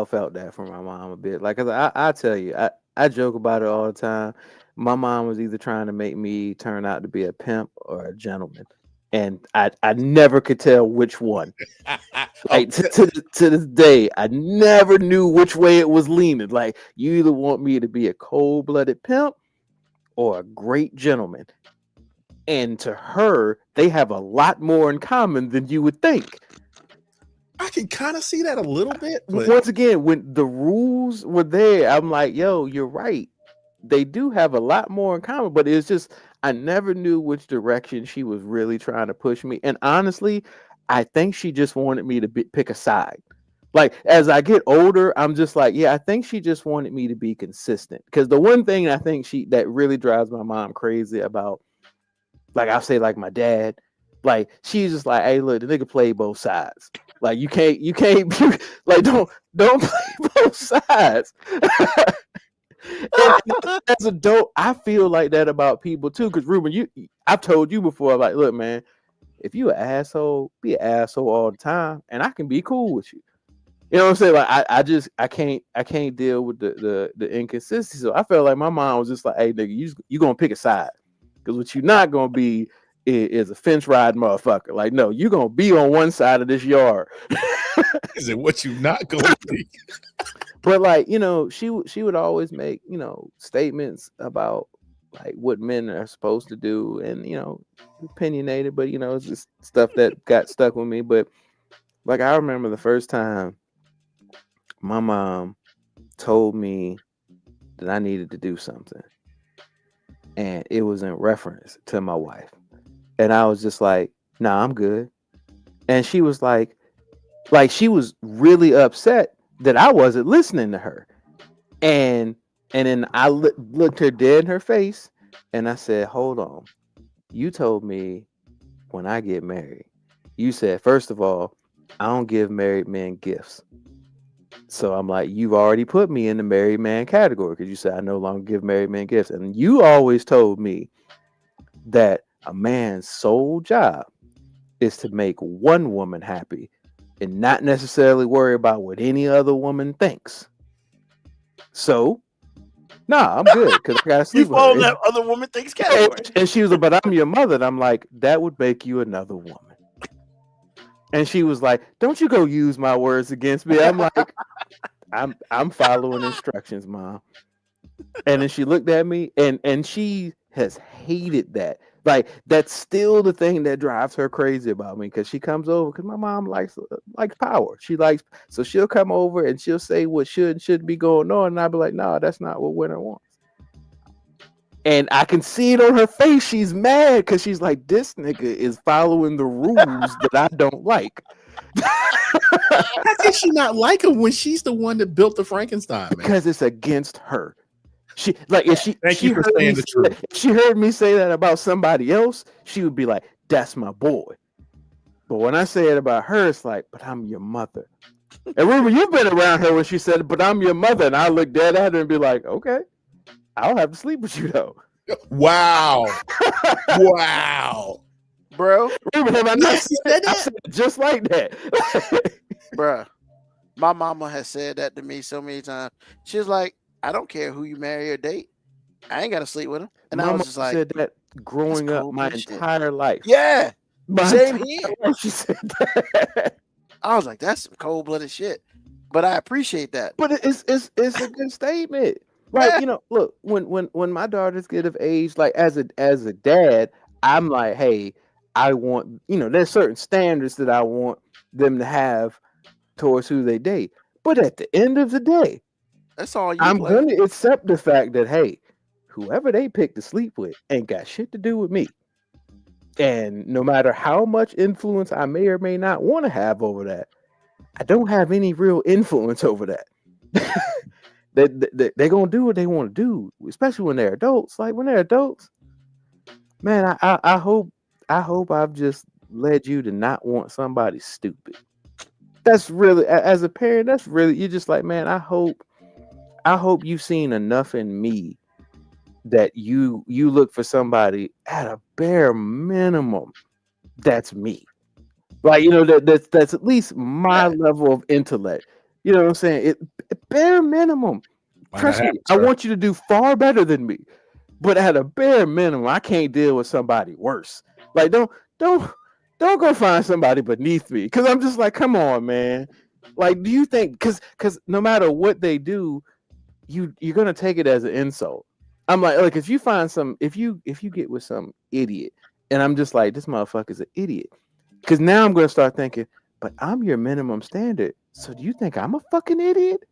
felt that from my mom a bit. Like, 'cause I tell you, I joke about it all the time. My mom was either trying to make me turn out to be a pimp or a gentleman, and I never could tell which one. Like to this day, I never knew which way it was leaning. Like, you either want me to be a cold-blooded pimp or a great gentleman. And to her, they have a lot more in common than you would think. I can kind of see that a little bit. But Once again, when the rules were there, I'm like, yo, you're right. They do have a lot more in common, but it's just I never knew which direction she was really trying to push me. And honestly, I think she just wanted me to pick a side. Like, as I get older, I'm just like, yeah, I think she just wanted me to be consistent. Because the one thing I think that really drives my mom crazy about, like, I'll say, like, my dad, like, she's just like, hey, look, the nigga play both sides. Like, you can't like, don't play both sides. And as an adult, I feel like that about people too. Because Ruben, I've told you before, like, look, man, if you an asshole, be an asshole all the time, and I can be cool with you. You know what I'm saying? Like, I can't deal with the inconsistency. So I felt like my mom was just like, hey, nigga, you gonna pick a side. Because what you're not gonna be is a fence riding motherfucker. Like, no, you're gonna be on one side of this yard. is it what you not gonna be? But, like, you know, she would always make, you know, statements about like what men are supposed to do, and, you know, opinionated, but, you know, it's just stuff that got stuck with me. But, like, I remember the first time my mom told me that I needed to do something, and it was in reference to my wife, and I was just like, nah, I'm good. And she was like she was really upset that I wasn't listening to her. And then I looked her dead in her face, and I said, hold on. You told me when I get married, you said, first of all, I don't give married men gifts. So I'm like, you've already put me in the married man category because you said I no longer give married men gifts. And you always told me that a man's sole job is to make one woman happy and not necessarily worry about what any other woman thinks. So, nah, I'm good because I got to sleep You with fall her. that other woman thinks category. And she was like, but I'm your mother. And I'm like, that would make you another woman. And she was like, don't you go use my words against me. I'm like, I'm following instructions, Mom. And then she looked at me, and she has hated that. Like, that's still the thing that drives her crazy about me, because she comes over, because my mom likes power. So she'll come over and she'll say what should and shouldn't be going on, and I'll be like, no, that's not what Winter wants. And I can see it on her face. She's mad because she's like, this nigga is following the rules that I don't like. How can she not like him when she's the one that built the Frankenstein? Because it's against her. She like if she Thank you for saying the truth. If she heard me say that about somebody else, she would be like, that's my boy. But when I say it about her, it's like, but I'm your mother. And remember, you've been around her when she said, but I'm your mother. And I look dead at her and be like, okay, I'll have to sleep with you though. Wow. Wow. Bro. Remember, have I not said that? I said it just like that. Bruh. My mama has said that to me so many times. She was like, I don't care who you marry or date. I ain't got to sleep with him. And I was just like, said that growing up my entire life. Yeah. Same here. She said that. I was like, that's some cold-blooded shit. But I appreciate that. But it's a good statement. Right. Yeah. You know, look, when my daughters get of age, like as a dad, I'm like, hey, I want, you know, there's certain standards that I want them to have towards who they date. But at the end of the day, that's all I'm going to accept the fact that, hey, whoever they pick to sleep with ain't got shit to do with me. And no matter how much influence I may or may not want to have over that, I don't have any real influence over that. They're going to do what they want to do, especially when they're adults. Like, when they're adults, man, I hope I've just led you to not want somebody stupid. That's really, as a parent, that's really, you're just like, man, I hope you've seen enough in me that you look for somebody at a bare minimum that's me. Like, that's at least my level of intellect. You know what I'm saying? Bare minimum. Might not Trust me, happen, I sir. want you to do far better than me. But at a bare minimum, I can't deal with somebody worse. Like, don't go find somebody beneath me. Cause I'm just like, come on, man. Like, do you think cause no matter what they do, you're gonna take it as an insult. I'm like if you find if you get with some idiot, and I'm just like, this motherfucker's an idiot. Cause now I'm gonna start thinking, but I'm your minimum standard. So do you think I'm a fucking idiot?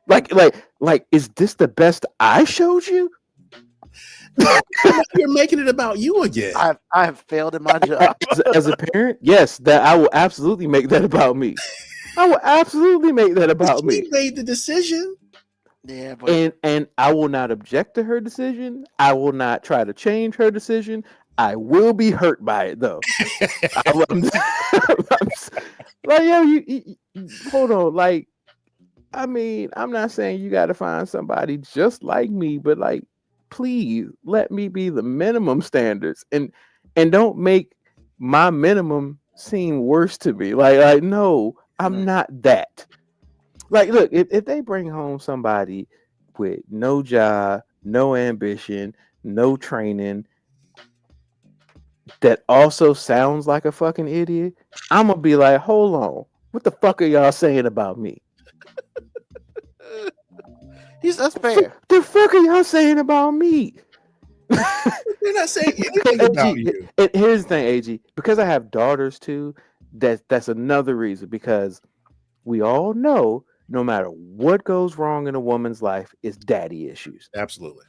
Like, is this the best I showed you? You're making it about you again. I have failed in my job. As a parent, yes, that I will absolutely make that about me. I will absolutely make that about me. She made the decision. Yeah, but And I will not object to her decision. I will not try to change her decision. I will be hurt by it though. Like, yo, you hold on. Like, I mean, I'm not saying you got to find somebody just like me, but like, please let me be the minimum standards, and don't make my minimum seem worse to me. Like no, I'm not that. Like, look, if they bring home somebody with no job, no ambition, no training, that also sounds like a fucking idiot, I'm gonna be like, hold on, what the fuck are y'all saying about me? that's fair. The fuck are y'all saying about me? They're not saying anything about you. And here's the thing, AG, because I have daughters too, that's another reason, because we all know no matter what goes wrong in a woman's life, it's daddy issues. Absolutely.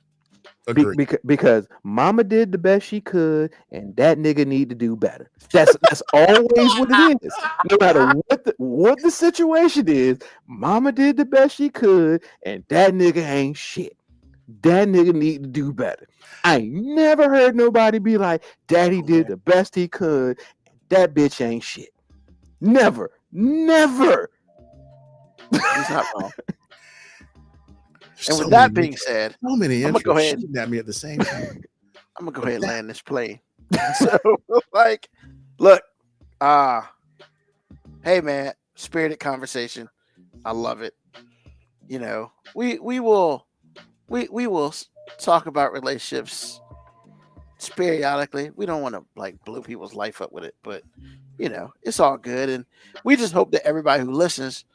Agree. Because mama did the best she could, and that nigga need to do better. That's always what it is. No matter what the situation is, mama did the best she could, and that nigga ain't shit. That nigga need to do better. I ain't never heard nobody be like, daddy did the best he could, and that bitch ain't shit. Never. He's not wrong. And with that being said, so many I'm gonna go ahead shooting at me at the same time. I'm gonna go ahead and land this plane. So, like, look, hey man, spirited conversation. I love it. You know, we will talk about relationships periodically. We don't want to like blow people's life up with it, but you know, it's all good, and we just hope that everybody who listens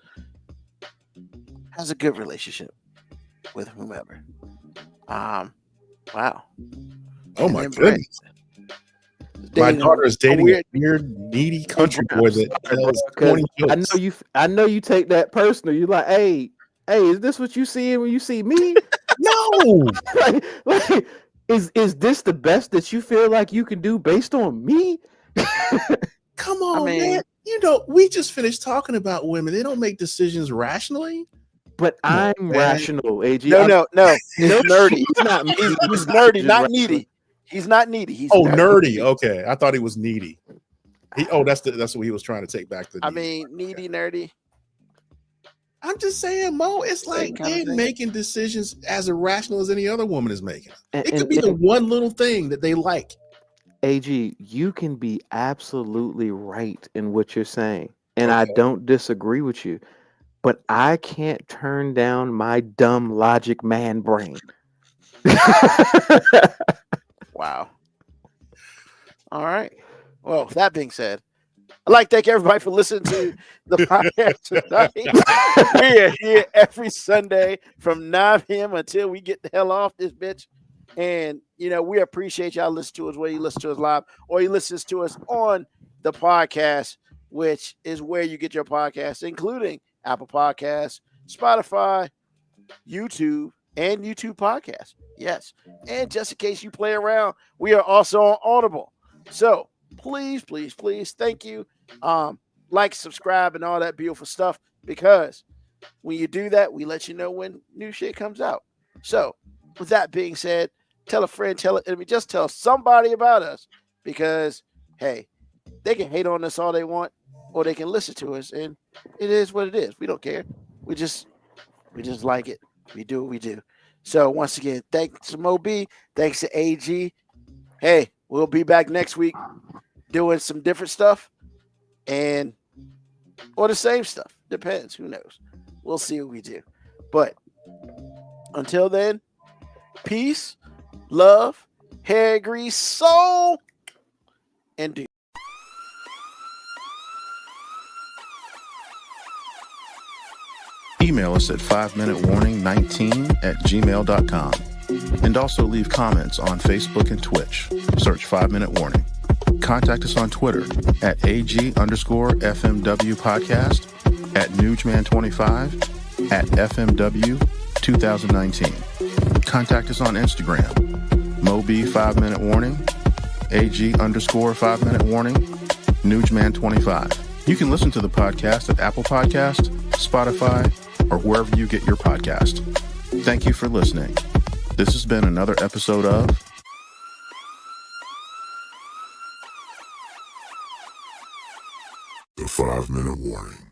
has a good relationship with whomever. Wow. Oh my goodness. My daughter is dating a weird, needy country boy that tells 20 jokes. I know you take that personal. You're like, hey, is this what you see when you see me? No. like, is this the best that you feel like you can do based on me? Come on, man. You know, we just finished talking about women. They don't make decisions rationally. But I'm rational, AG. No. He's nerdy. He's not. He's nerdy, not needy. He's not needy. He's nerdy. Okay, I thought he was needy. That's what he was trying to take back. I mean, needy, nerdy. I'm just saying, Mo. It's like they're making decisions as irrational as any other woman is making. It could be the one little thing that they like. AG, you can be absolutely right in what you're saying, and I don't disagree with you. But I can't turn down my dumb logic man brain. Wow. All right. Well, that being said, I'd like to thank everybody for listening to the podcast tonight. We are here every Sunday from 9 p.m. until we get the hell off this bitch. And, you know, we appreciate y'all listening to us, whether you listen to us live or you listen to us on the podcast, which is where you get your podcasts, including Apple Podcasts, Spotify, YouTube, and YouTube Podcasts. Yes. And just in case you play around, we are also on Audible. So please, thank you. Like, subscribe, and all that beautiful stuff, because when you do that, we let you know when new shit comes out. So with that being said, tell a friend, tell an enemy, just tell somebody about us, because, hey, they can hate on us all they want, or they can listen to us, and it is what it is. We don't care. We just like it. We do what we do. So once again, thanks to Mo B. Thanks to AG. Hey, we'll be back next week doing some different stuff. or the same stuff. Depends. Who knows? We'll see what we do. But until then, peace, love, hair grease, soul, and do. Email us at 5minutewarning19@gmail.com. And also leave comments on Facebook and Twitch. Search 5 Minute Warning. Contact us on Twitter at AG_FMW podcast, at Nugman25, at FMW 2019. Contact us on Instagram, Moby 5 Minute Warning, AG_5 Minute Warning, Nugman25. You can listen to the podcast at Apple Podcast, Spotify, or wherever you get your podcast. Thank you for listening. This has been another episode of The 5 Minute Warning.